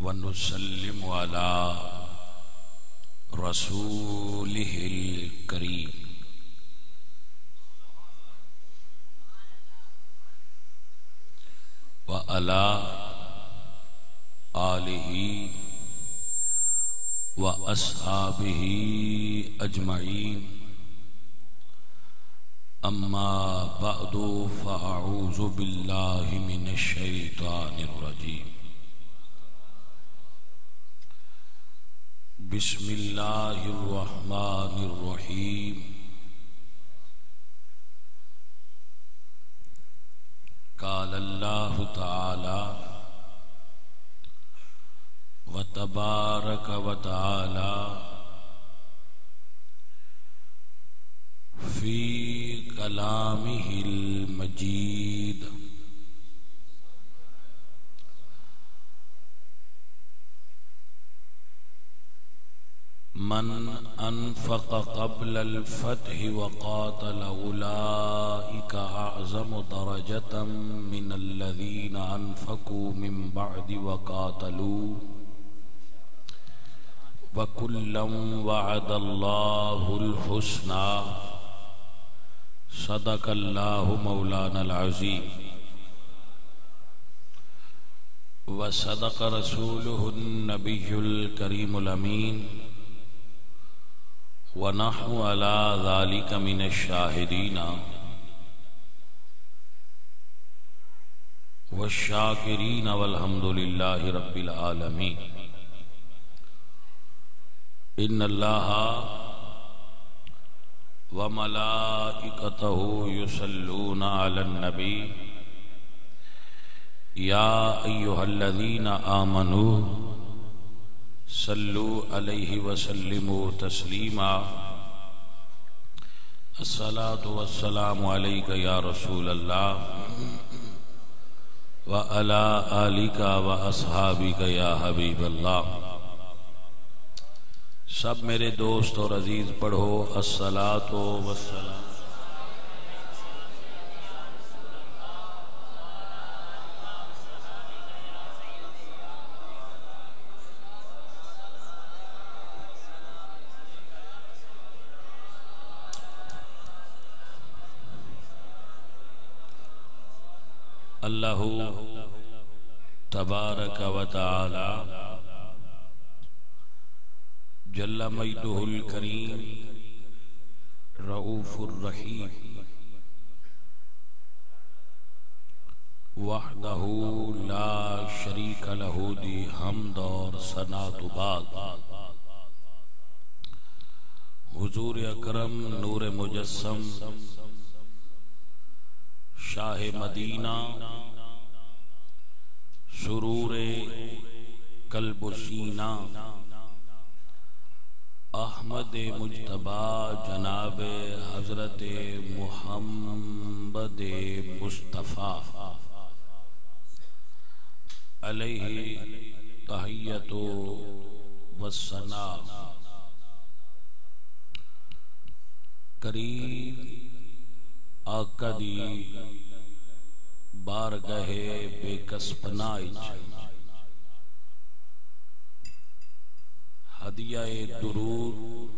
ونسلم على رسوله الكريم وعلى آله وأصحابه أجمعين أما بعد فأعوذ بالله من الشيطان الرجيم بسم الله الرحمن الرحيم قال الله تعالى وتبارك وتعالى في كلامه المجيد من أنفق قبل الفتح وقاتل أولئك أعظم درجة من الذين أنفقوا من بعد وقاتلوا وكلا وعد الله الحسنى صدق الله مولانا العظيم وصدق رسوله النبي الكريم الأمين ونحن على ذلك من الشاهدين والشاكرين والحمد لله رب العالمين إن الله وملائكته يصلون على النبي يا أيها الذين آمنوا صلوا عليه وسلموا تسليما الصلاة والسلام عليك يا رسول الله وعلى آلك وأصحابك يا حبيب الله سب میرے دوست اور عزیز پڑھو الصلاۃ والسلام اللہ تبارک و تعالی جل مجدہ الکریم رؤوف الرحیم وحدہ لا شریک لہ دی حمد اور ثنا تو بعد حضور اکرم نور مجسم شاہ مدینہ سرور قلب و سینہ احمد مجتبی جناب حضرت محمد مصطفیٰ علیہ تحیت و ثنا کریم آقا دی بارگاہ بے کس پناہج ہدیہ درود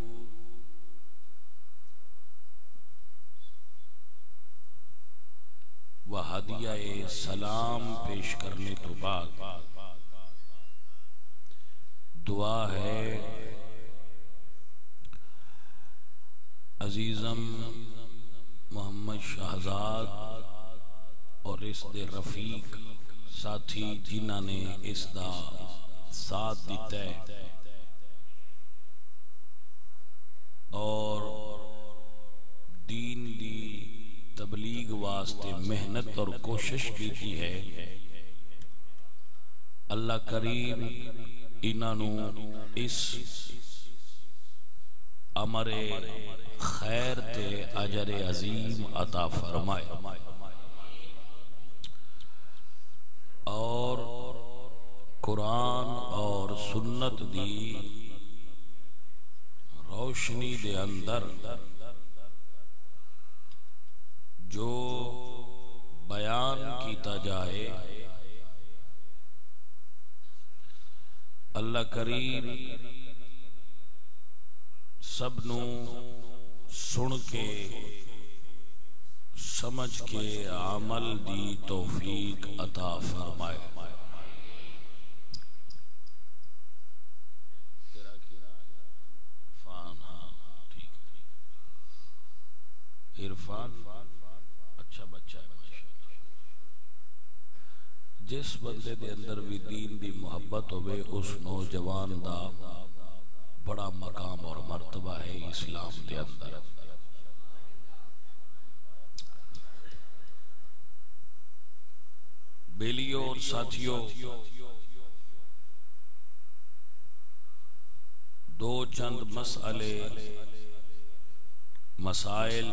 و ہدیہ سلام پیش کرنے تو بعد دعا ہے عزیزم محمد شہزاد اور اس دے رفیق ساتھی جنہاں نے اس دا ساتھ دیتا ہے اور دین دی تبلیغ واسطے محنت اور کوشش کی ہے اللہ کریم انہوں اس امر خیر تے اجر عظیم عطا فرمائے اور قرآن اور سنت دی روشنی دے اندر جو بیان کیتا جائے اللہ کریم سب نو سن کے سمجھ کے عمل دی توفیق عطا فرمائے۔ عرفان اچھا بچہ ہے ماشاءاللہ۔ جس بندے دے اندر بھی دین دی محبت ہوئے اس نوجوان دا بڑا مقام اور مرتبہ ہے اسلام دے اندر۔ بیلیوں اور ساتھیوں، دو چند مسائل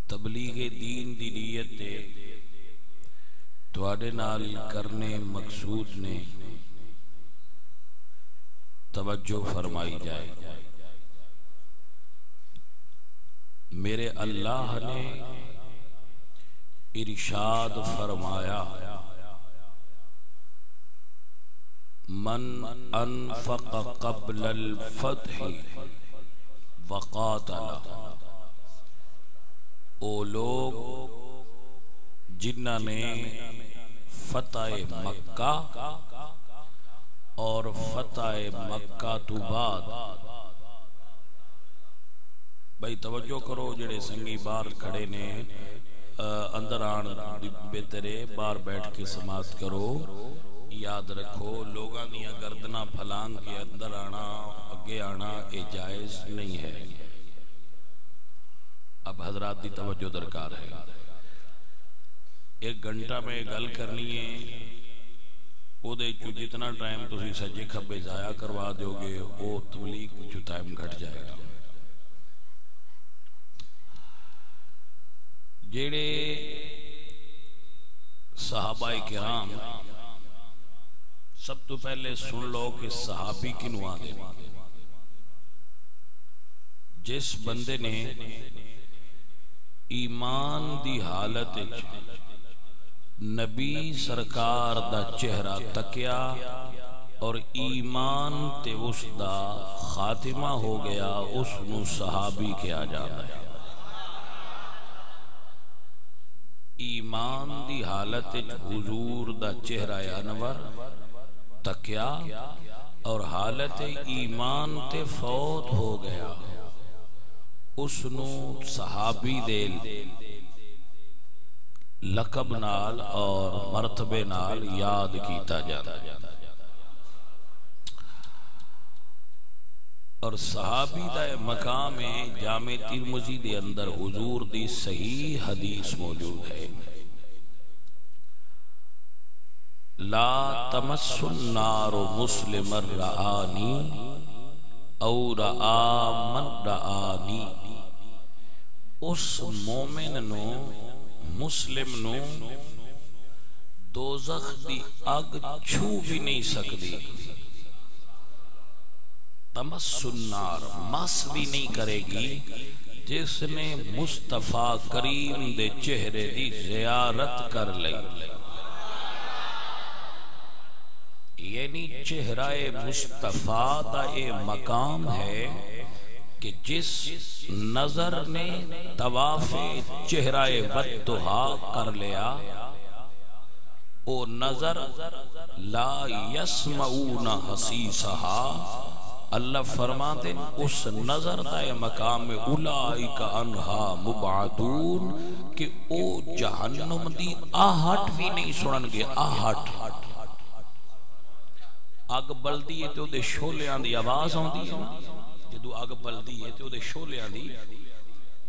تبلیغ دین دی نیت دے تواڈے نال کرنے مقصود نے توجہ فرمائی جائے۔ میرے اللہ نے ارشاد فرمایا من انفق قبل الفتح وقاتل، او لوگ جنہاں نے فتح مکہ اور فتح مکہ تو بعد، بھائی توجہ کرو جڑے سنگی باہر کھڑے نے اندر آن بہترے باہر بیٹھ کے سماعت کرو۔ یاد رکھو لوگاں دیاں گردناں پھلانگ کے اندر آنا اگے آنا یہ جائز نہیں ہے۔ اب حضرات دی توجہ درکار ہے۔ ایک گھنٹہ میں گل کرنی ہے، او دے چو جتنا ٹائم تسی سجے کھبے ضائع کروا دیو گے وہ تبلیغ چو ٹائم گھٹ جائے گا۔ جیڑے صحابہ کرام، سب تو پہلے سن لو کہ صحابی کنو آگے، جس بندے نے ایمان دی حالت نبی سرکار دا چہرہ تکیا اور ایمان تے اس دا خاتمہ ہو گیا، اس نو صحابی کیا جاتا ہے۔ ایمان دی حالت حضور دا چہرہ انور تکیا اور حالت ایمان تے فوت ہو گیا، اس نو صحابی دے لقب نال اور مرتبے نال یاد کیتا جاتا ہے۔ اور صحابی دا مقام جامع ترمذی دے اندر حضور دی صحیح حدیث موجود ہے، لا تمس النار مسلم رآنی او رآ من رآنی، اس مومن نو مسلم نو دوزخ دی اگ چھو بھی نہیں سکتی، تمس النار مس بھی نہیں کرے گی، جس نے مصطفیٰ کریم دے چہرے دی زیارت کر لئی۔ یعنی چہرہ مصطفیٰ دا اے مقام ہے کہ جس نظر نے طواف چہرہ ودہا کر لیا، او نظر لا یسمعون حسیسہا، اللہ فرماتے ہیں اس نظر دا مقام میں اولئک عنہا مبعدون، کہ او جہنم دی آہٹ بھی نہیں سنن گے۔ آہٹ اگ بلدی ہے تو دے شولیاں دی آواز آندی ہے، جدو اگ بلدی ہے تو دے شولیاں دی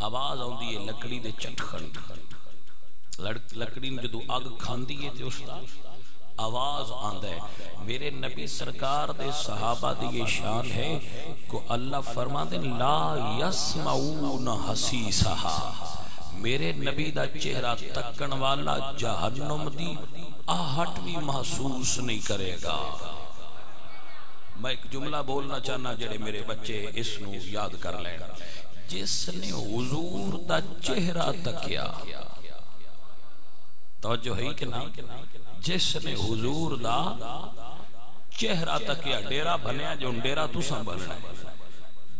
آواز آندی ہے، لکڑی دے چٹخن، لکڑی جدو اگ کھاندی ہے تو اس دا آواز آندہ ہے۔ میرے نبی سرکار دے صحابہ دی یہ شان ہے کہ اللہ فرماتے ہیں لا یسمعون حسیسہا، میرے نبی دا چہرہ تکن والا جہنم دی آہٹ بھی محسوس نہیں کرے گا۔ میں ایک جملہ بولنا چاہنا جڑے میرے بچے اس نو یاد کر لیں، جس نے حضور دا چہرہ تکیا، توجہ ہے کہ نا، جس نے حضور دا چہرہ تکیا ڈیرا بنیا جو ڈیرا تساں بننا ہے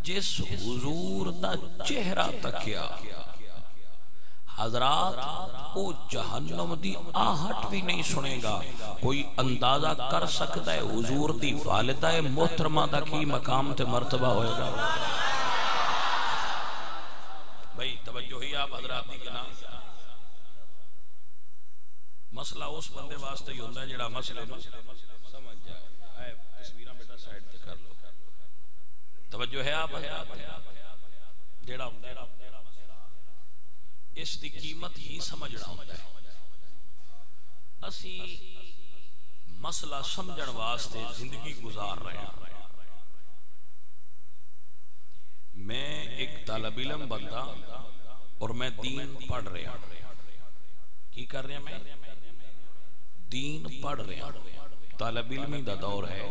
جس حضور دا چہرہ تکیا حضرات او جہنم دی آہٹ بھی نہیں سنے گا. کوئی اندازہ کر سکتا ہے حضور دی والدہ محترمہ دا کی مقام تے مرتبہ ہوئے گا؟ بھئی توجہ ہی آپ حضرات دی کنا مسئلہ اس بندے واسطے ہی ہوندہ ہے جڑا مسئلہ سمجھ جائے. آئے تصویرہ بیٹا سائیڈ تے کر لو. توجہ ہے آپ حضرات جڑا اس دی قیمت ہی سمجھنا ہوتا ہے. اسی مسئلہ سمجھن واسطے زندگی گزار رہے ہیں. میں ایک طالب علم بندہ اور میں دین پڑھ رہا ہوں. کی کر رہے ہیں؟ میں دین پڑھ رہا ہوں. طالب علمی دا دور ہے,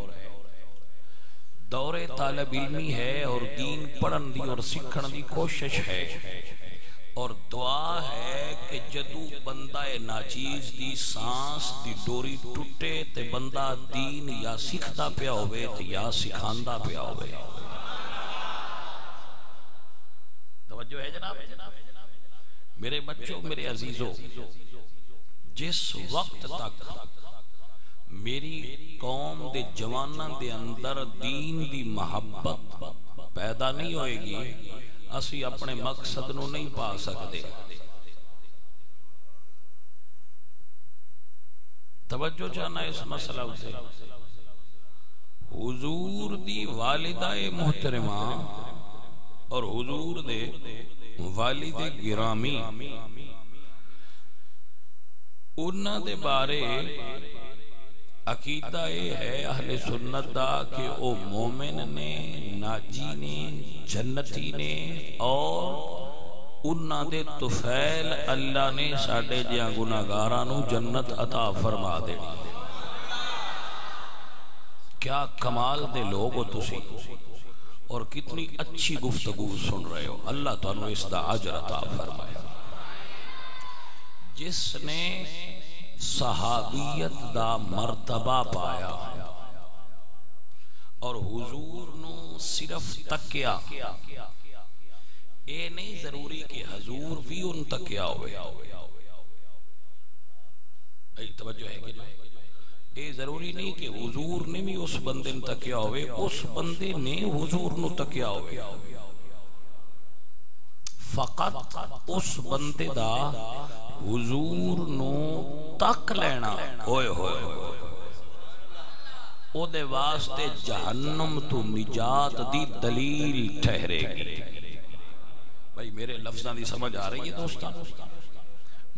دور طالب علمی ہے اور دین پڑھن دی اور سکھن دی کوشش ہے. اور دعا ہے کہ جدو بندہ ناچیز دی سانس دی ڈوری ٹوٹے تے بندہ دین یا سکھتا پیا ہوئے تے یا سکھاندہ پیا ہوئے. توجہ ہے جناب؟ میرے بچوں, میرے عزیزوں, جس وقت تک میری قوم دے جواناں دے اندر دین دی محبت پیدا نہیں ہوئے گی اسی اپنے مقصد نو نہیں پا سکتے. توجہ چاہنا اس مسئلہ سے. حضور دی والدہ محترمہ اور حضور دے والد گرامی انہاں دے بارے عقیدہ یہ ہے اہل سنت دا کہ او مومن نے, ناجی نے, جنتی نے اور انہاں دے طفیل اللہ نے ساڑھے جیاں گناہگارانو جنت عطا فرما دینی. کیا کمال دے لوگ ہو تسی اور کتنی اچھی گفتگو سن رہے ہو. اللہ تعالیٰ اس دا اجر عطا فرمائے. جس نے صحابیت دا مرتبہ پایا اور حضور نو صرف تکیا, اے نہیں ضروری کہ حضور بھی ان تکیا ہوئے. توجہ ہے کہ اے ضروری نہیں کہ حضور نے بھی اس بندے نے تکیا ہوئے, اس بندے نے حضور نو تکیا ہوئے. فقط اس بندے دا حضور نو تک لینا ہوئے ہوئے او دے واسطے جہنم تو نجات دی دلیل ٹھہرے گی. بھائی میرے لفظاں دی سمجھ آ رہی ہے دوستان؟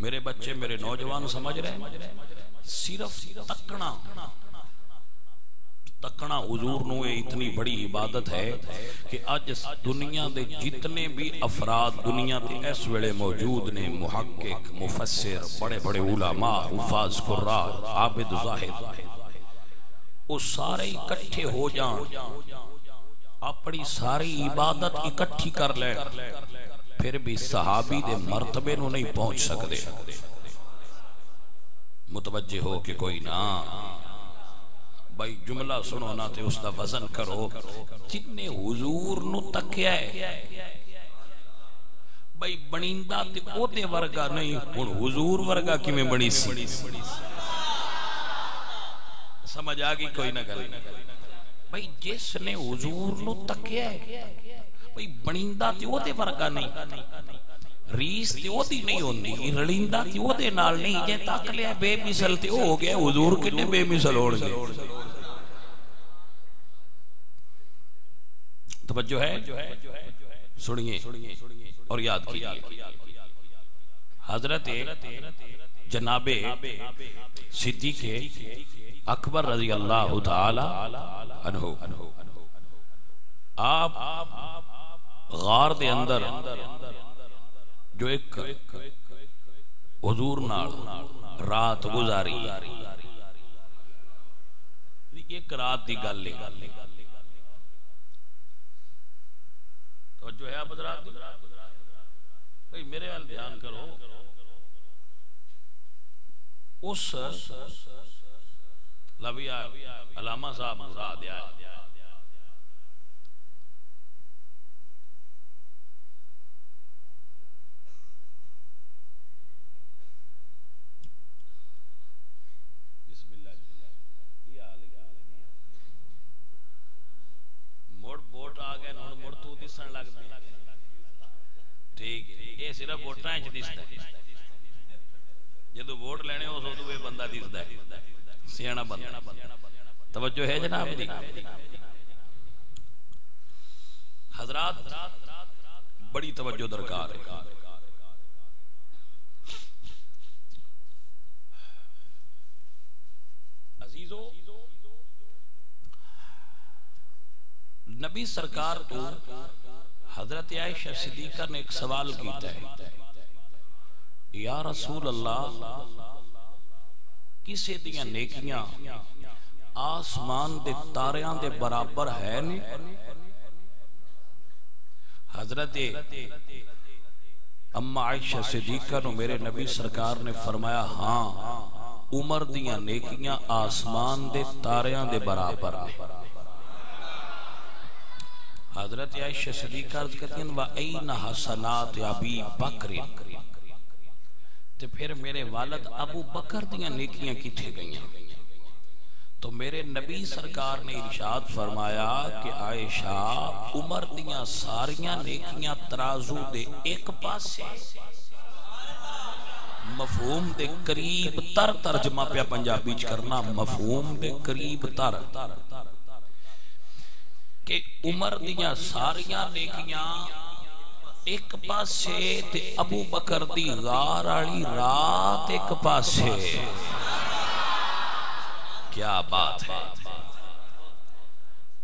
میرے بچے, میرے نوجوان سمجھ رہے ہیں؟ صرف تکنا حضور نو اتنی بڑی عبادت ہے کہ آج دنیا دے جتنے بھی افراد دنیا دے اس ویلے موجود نے, محقق, مفسر, بڑے بڑے علماء, حفاظ, قراء, عابد, زاہد, وہ سارے اکٹھے ہو جان, اپنی ساری عبادت اکٹھی کر لیں, پھر بھی صحابی دے مرتبے نو نہیں پہنچ سکتے. متوجہ ہو کہ کوئی نہ بھائی جملہ سنو نا تے اس دا وزن کرو. جتنے حضور نو تکیا ہے بھائی بنیندہ تے او دے ورگا نہیں, ان حضور ورگا کی میں بنی سی. سمجھ آگی کوئی نہ گل؟ بھائی جس نے حضور نو تکیا ہے بھئی بنیندہ تے او دے ورگا نہیں, ریس تے او دی نہیں ہوندی, رلیندہ تے او دے نال نہیں. جے تک لیا بے مثل تے او ہو گیا, حضور کنے بے مثل ہوڑ گئے. توجہ ہے؟ سنیے اور یاد کیجئے. حضرت جناب صدیق اکبر رضی اللہ تعالی عنہ آپ غار دے اندر جو ایک حضور نال رات گزاری, ایک رات دی گل لے توجہ ہے آپ حضرات؟ بھئی میرے حال دھیان کرو. اس لبیا علامہ صاحب مراد ہے ووٹ آ گئے ہن مڑ تو دسن لگ پئی ٹھیک یہ صرف ووٹاں وچ دسدا ہے جدوں ووٹ لینے اس ادوں یہ بندہ دسدا ہے سیاںا بندہ توجہ ہے جناب دی حضرات بڑی توجہ درکار ہے عزیزو نبی سرکار تو حضرت عائشہ صدیقہ نے ایک سوال کیتا ہے یا رسول اللہ کسے دیاں نیکیاں آسمان دے تاریاں دے برابر ہے نہیں حضرت اما عائشہ صدیقہ نو میرے نبی سرکار نے فرمایا ہاں عمر دیاں نیکیاں آسمان دے تاریاں دے برابر ہیں حضرت عائشہ صدیقہ عرض کرتی ہیں وَأَيْنَ حَسَنَاتِ أَبِي بَكْرٍ تو پھر میرے والد ابو بکر دیاں نیکیاں کتھے گئیں تو میرے نبی سرکار نے ارشاد فرمایا کہ عائشہ عمر دیاں ساریاں نیکیاں ترازو دے ایک پاسے مفہوم دے قریب تر ترجمہ پہ پنجابی کرنا مفہوم دے قریب تر کہ عمر دیاں ساریاں نیکیاں ایک پاسے تے ابو بکر دی غار والی رات ایک پاسے کیا بات ہے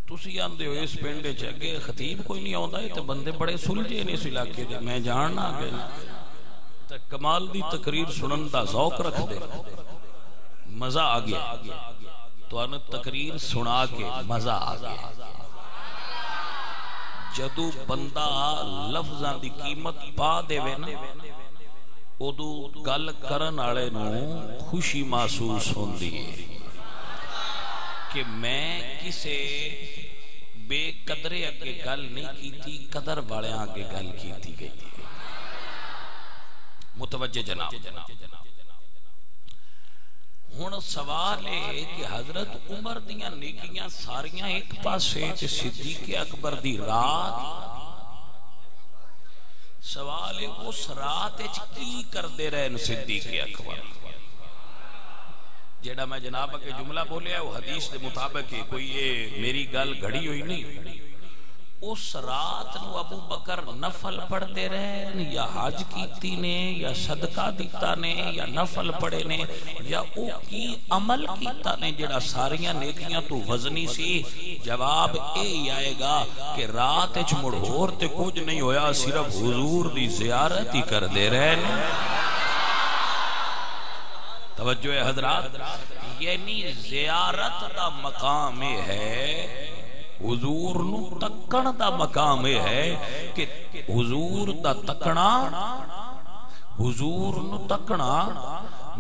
تسی آندے ہو اس پنڈ وچ اگے خطیب کوئی نہیں آوندا تے بندے بڑے سلجھے نے اس علاقے دے میں جاننا گئے تے کمال دی تقریر سنن دا ذوق رکھ دے مزہ آ گیا تو ان تقریر سنا کے مزہ آ گیا جدو بندہ لفظاں دی قیمت پا دے وے نا ادو گل کرن والے نو خوشی محسوس ہوندی ہے کہ میں کسے بے قدرے اگے گل نہیں کیتی قدر والے آگے گل کیتی گئی متوجہ جناب ہن سوال ہے کہ حضرت عمر دیاں نیکیاں ساریاں ایک پاسے تے صدیق اکبر دی رات سوال ہے اس رات وچ کی کردے رہے صدیق اکبر جیڑا میں جناب کے جملہ بولیا وہ حدیث دے مطابق ہے کوئی یہ میری گل گھڑی ہوئی نہیں اس رات نو ابو بکر نفل پڑھ دے رہے یا حج کیتی نے یا صدقہ دیتا نے یا نفل پڑھے نے یا او کی عمل کیتا نے جڑا ساریاں نیکیاں تو وزنی سی جواب اے آئے گا کہ رات اچ مڑھور تے کچھ نہیں ہویا صرف حضور دی زیارت ہی کر دے رہے توجہ ہے حضرات یعنی زیارت دا مقام ہے حضور نو تکن دا مقام ہے کہ حضور دا تکنا حضور نو تکنا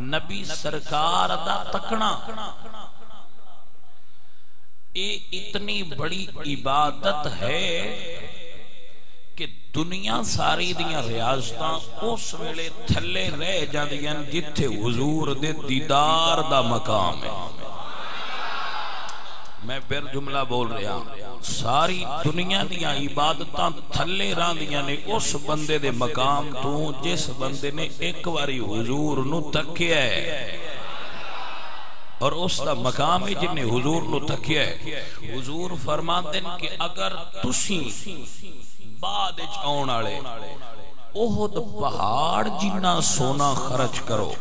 نبی سرکار دا تکنا یہ اتنی بڑی عبادت ہے کہ دنیا ساری دیاں ریاضتاں اس ویلے تھلے رہ جاندیاں جتھے حضور دے دیدار دا مقام ہے میں پھر جملہ بول رہا ساری دنیا دیاں عبادتاں تھلے راندیاں نے اس بندے دے مقام تو جس بندے نے ایک واری حضور نو تکیا ہے اور اس دا مقام ہے جن نے حضور نو تکیا ہے حضور فرماتے ہیں کہ اگر تسی بعد چاؤن آڑے احد پہاڑ جنہ سونا خرچ کرو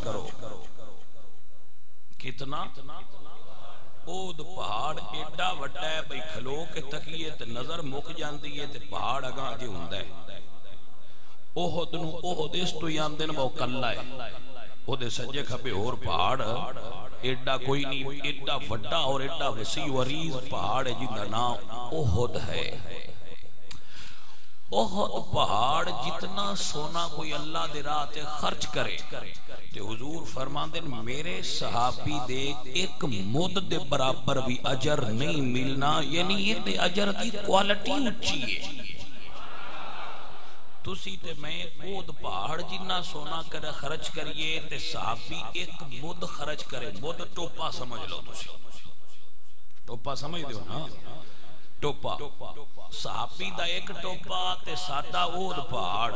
کتنا اود پہاڑ ایڈا وڈا ہے بھئی کھلو کے تکیے تے نظر مک جاندی ہے تے پہاڑ اگاں جے ہوندا ہے احد نو احد اس تو یاندے نو کلا ہے او دے سجے کھبے اور پہاڑ ایڈا کوئی نہیں ایڈا وڈا اور ایڈا وسیع و عریض پہاڑ ہے جندا نام احد ہے احد پہاڑ جتنا سونا کوئی اللہ دے راہ تے خرچ کرے تے حضور فرماندے میرے صحابی دے ایک مد دے برابر بھی اجر نہیں ملنا، یعنی یہ دے اجر دی کوالٹی اچھی ہے۔ تسی تے میں احد پہاڑ جتنا سونا کر خرچ کریے تے صحابی ایک مد خرچ کرے، مد ٹوپا سمجھ لو، تسی ٹوپا سمجھ دیو نا، ٹوپا صحابی دا ایک ٹوپا تے سادہ احد پہاڑ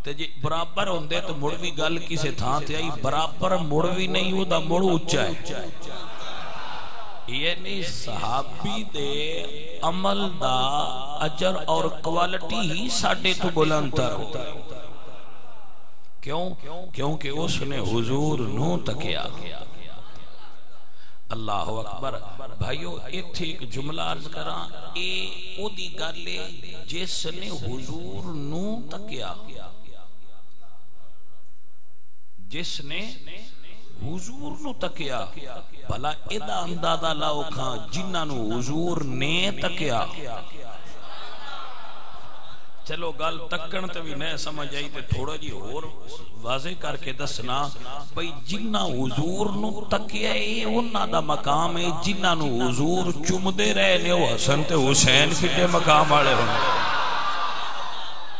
تے جی برابر ہوندے تو مڑ بھی گل کسے تھاں تے آئی، برابر مڑ بھی نہیں ہو دا مڑ اچھا ہے، یعنی صحابی دے عمل دا اجر اور کوالٹی ہی ساڑھے تو بلندتر ہو۔ کیوں؟ کیونکہ اس نے حضور نو تکیا۔ اللہ اکبر۔ بھائیو ایتھے ایک جملہ عرض کران، اے او دی گالے جس نے حضور نو تکیا، جس نے حضور نو تکیا، بھلا ایدہ اندازہ لاؤ کھاں جنہ نو حضور نے تکیا۔ چلو گل تکن تے بھی نہیں سمجھ آئی تے تھوڑا جی اور واضح کر کے دسنا، بھئی جنہ حضور نو تکیا ہے انہاں دا مقام ہے، جنہ نو حضور چمدے رہے نے وہ حسن تے حسین کتے مقام آڑے ہونے۔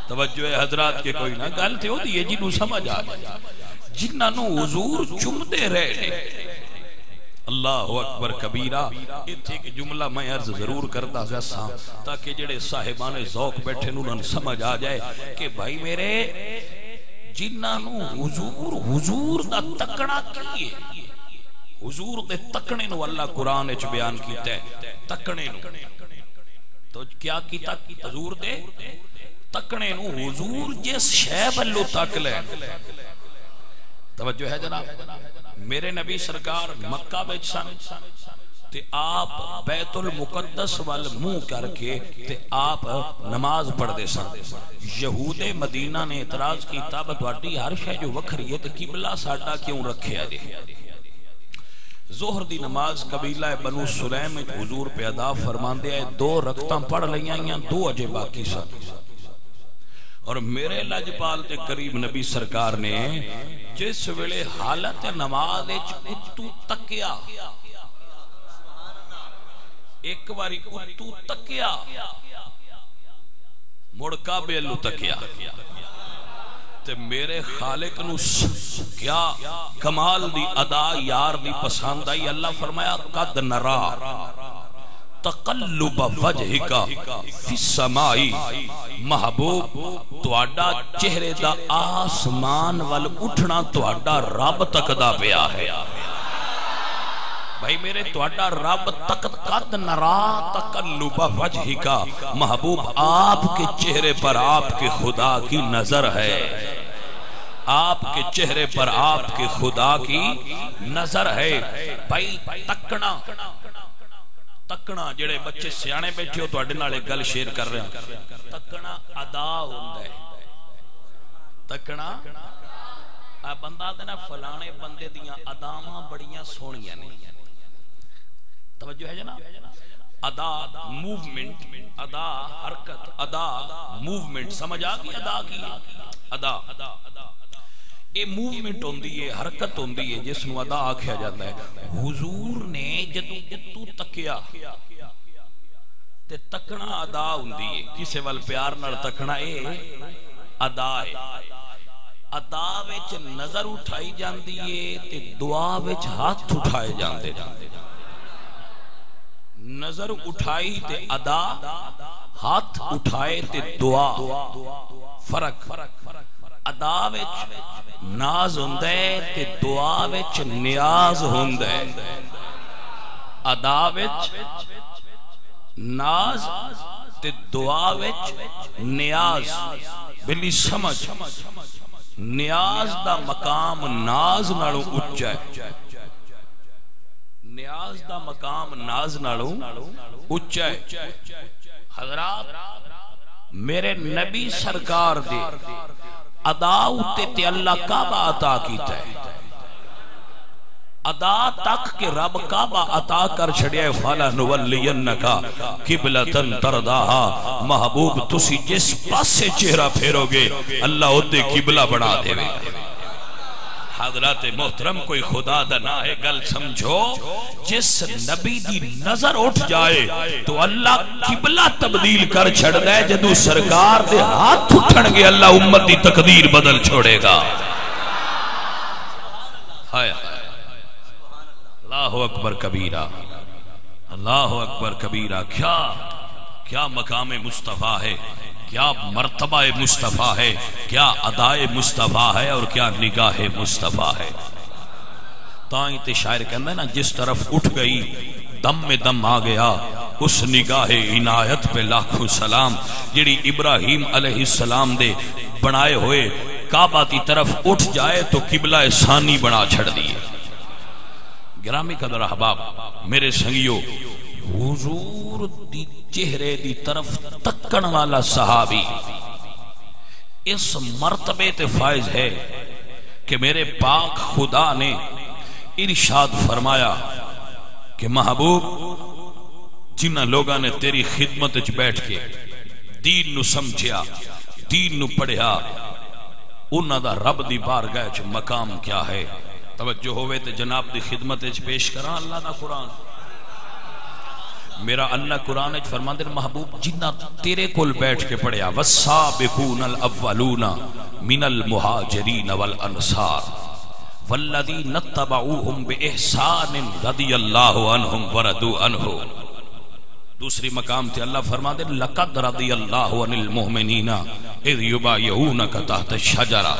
توجہ ہے حضرات کے کوئی نہ گل تے ہو دی ہے جنہوں سمجھ آ جائے، جنہ نو حضور چمدے رہے نے۔ اللہ اکبر کبیرہ۔ اتھے کہ جملہ میں عرض ضرور کرتا جیسا تاکہ جڑے صاحبان ذوق بیٹھے انہوں سمجھ آ جائے کہ بھائی میرے جنہ نو حضور دا تکڑا کیے، حضور دے تکڑے نو اللہ قرآن اچھ بیان کیتا ہے، تکڑے نو تو کیا کیتا حضور دے تکڑے نو، حضور جس شیب اللہ تک لے۔ توجہ ہے جناب، میرے نبی سرکار مکہ بیچ سن تے آپ بیت المقدس وال منہ کر کے تے آپ نماز پڑھ دے سن۔ یہود مدینہ نے اعتراض کی تاب دوڑی ہر شے جو وکھری ہے تے قبلہ ساڈا کیوں رکھے آجے۔ ظہر دی نماز قبیلہ بنو سلیم حضور پہ ادا فرمان دے آئے، 2 رکعتاں پڑھ لیاں، 2 اجے باقی سن۔ اور میرے لجپال تے قریب نبی سرکار نے جس ویلے حالت نماز اتو تکیا، ایک باری اتو تکیا مڑکا بیلو تکیا تے میرے خالق نو کیا کمال دی ادا یار دی پسند آئی۔ اللہ فرمایا قد نرا تقلب وجہکا فی السمائی، محبوب تواڈا چہرے دا آسمان وال اٹھنا تواڈا رب تک دا پیا ہے۔ بھائی میرے تواڈا رب تک قد نرا تقلب وجہکا، محبوب آپ کے چہرے پر آپ کے خدا کی نظر ہے، آپ کے چہرے پر آپ کے خدا کی نظر ہے۔ بھائی تکنا جڑے بچے سیانے بیٹھے ہو تو اڈے نالے گل شیر کر رہے ہیں، تکنا ادا ہوندہ ہے۔ تکنا بندہ دینا فلانے بندے دیاں اداواں بڑیاں سونیاں نہیں۔ توجہ ہے جناب، ادا موومنٹ، ادا حرکت، ادا موومنٹ، سمجھ آگی ادا کی ادا یہ موومنٹ ہوندی ہے، حرکت ہوندی ہے جس نو ادا آکھیا جاتا ہے۔ حضور نے جدو اتو تکیا تے تکنا ادا ہوندی ہے، کسے وال پیار نال تکنا اے ادا ہے۔ ادا وچ نظر اٹھائی جاندی ہے تے دعا وچ ہاتھ اٹھائے جاندے، نظر اٹھائی تے ادا، ہاتھ اٹھائے تے دعا، فرق۔ ادا وچ ناز ہوندے تے دعا وچ نیاز ہوندے، ادا وچ ناز تے دعا وچ نیاز۔ بلی سمجھ، نیاز دا مقام ناز نالوں اچھا ہے، نیاز دا مقام ناز نالوں اچھا ہے۔ حضرات میرے نبی سرکار دے ادا اتے تے اللہ کعبہ عطا کیتا ہے، ادا تک کہ رب کعبہ عطا کر چھڑیا فَلَا نُوَلِّيَنَّكَ قِبْلَةً تَرْضَاهَا محبوب تسی جس پاسے چہرہ پھیرو گے اللہ ادھے قبلہ بنا دے گے حضرات محترم کوئی خدا دا نہ ہے گل سمجھو جس نبی دی نظر اٹھ جائے تو اللہ قبلہ تبدیل کر چھڑ دے جدو سرکار دے ہاتھ اٹھن گے اللہ امت دی تقدیر بدل چھوڑے گا ہائے اللہ اکبر کبیرہ اللہ اکبر کبیرہ کیا مقام مصطفیٰ ہے کیا مرتبہ مصطفیٰ ہے کیا ادائے مصطفیٰ ہے اور کیا نگاہ مصطفیٰ ہے تائیں تے شاعر کہندے نا جس طرف اٹھ گئی دم میں دم آ گیا اس نگاہ عنایت پہ لاکھوں سلام جڑی ابراہیم علیہ السلام دے بنائے ہوئے کعبہ کی طرف اٹھ جائے تو قبلہ ثانی بنا چھڑ دیے گرامی قدر احباب میرے سنگیو حضور دی چہرے دی طرف تکن والا صحابی اس مرتبے تے فائز ہے کہ میرے پاک خدا نے ارشاد فرمایا کہ محبوب جنہ لوگاں نے تیری خدمت وچ بیٹھ کے دین نو سمجھیا دین نو پڑھیا انہاں دا رب دی بارگاہ وچ مقام کیا ہے توجہ ہوئے تے جناب دی خدمت وچ پیش کراں اللہ دا قرآن میرا اللہ قرآن وچ فرماندے محبوب جنہ تیرے کول بیٹھ کے پڑھیا والسابقون الاولون من المہاجرین والانصار والذین اتبعوہم باحسان رضی اللہ عنہم ورضوا عنہ دوسری مقام تھے اللہ فرماندے لقد رضی اللہ عن المؤمنین اذ یبایعونک تحت الشجرہ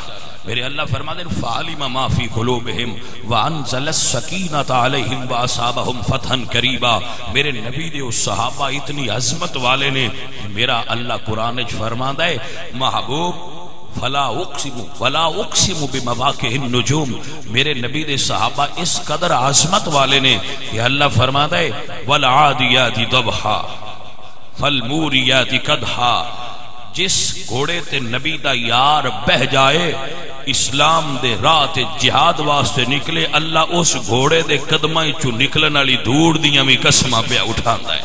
میرے اللہ فرماتے ہیں فَعَلِمَ مَا فِي قُلُوبِهِمْ وَأَنزَلَ السَّكِينَةَ عَلَيْهِمْ وَأَصَابَهُمْ فَتْحًا قَرِيبًا میرے نبی دے اس صحابہ اتنی عظمت والے نے میرا اللہ قرآن وچ فرماتا ہے محبوب فَلَا أُقْسِمُ بِمَوَاقِعِ النُّجُومِ میرے نبی دے صحابہ اس قدر عظمت والے نے کہ اللہ فرماتا ہے وَالْعَادِيَاتِ ضَبْحًا فَالْمُورِيَاتِ قَدْحًا جس گھوڑے تے نبی دا یار بہ جائے اسلام دے راہ تے جہاد واسطے نکلے اللہ اس گھوڑے دے قدمہ چو نکلن والی دھوڑ دیاں بھی قسمہ پہ اٹھاندا ہے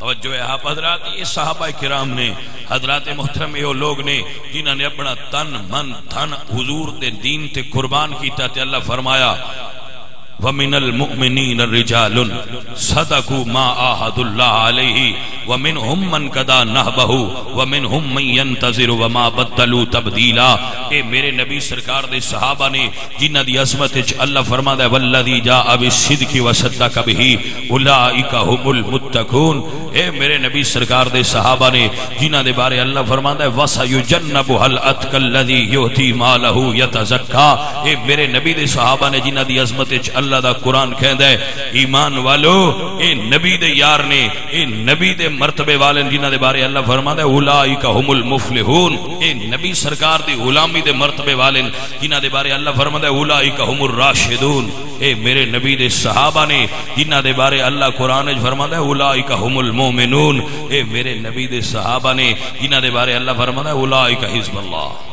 توجہ ہے آپ حضرات یہ صحابہ کرام نے حضرات محترم یہ لوگ نے جنہوں نے اپنا تن من دھن حضور دے دین تے قربان کیتا تے اللہ فرمایا وَمِنَ الْمُؤْمِنِينَ رِجَالٌ صَدَقُوا مَا عَاهَدُوا اللَّهَ عَلَيْهِ وَمِنْهُمْ مَنْ قَضَى نَحْبَهُ وَمِنْهُمْ مَنْ يَنْتَظِرُ وَمَا بَدَّلُوا تَبْدِيلًا اے میرے نبی سرکار دے صحابہ نے جنہاں دی عظمت وچ اللہ فرماتا ہے وَالَّذِي جَاءَ بِالصِّدْقِ وَصَدَّقَ بِهِ أُولَئِكَ هُمُ الْمُتَّقُونَ اے میرے نبی سرکار دے صحابہ نے جنہاں دے بارے اللہ فرماتا ہے وَسَيُجَنَّبُهَا الْأَتْقَى الَّذِي يُؤْتِي مَالَهُ يَتَزَكَّى اے میرے نبی دے صحابہ نے جنہاں دی عظمت وچ اللہ دا قرآن کہندا ہے ایمان والو اے نبی دے یار نے اے نبی دے مرتبے والے جنہاں دے بارے اللہ فرماتا ہے اولئک هم المفلحون اے نبی سرکار دی غلامی دے مرتبے والے جنہاں دے بارے اللہ فرماتا ہے اولئک هم الراشدون اے میرے نبی دے صحابہ نے جنہاں دے بارے اللہ قرآن وچ فرماتا ہے اولئک هم المؤمنون اے میرے نبی دے صحابہ نے جنہاں دے بارے اللہ فرماتا ہے اولئک حزب اللہ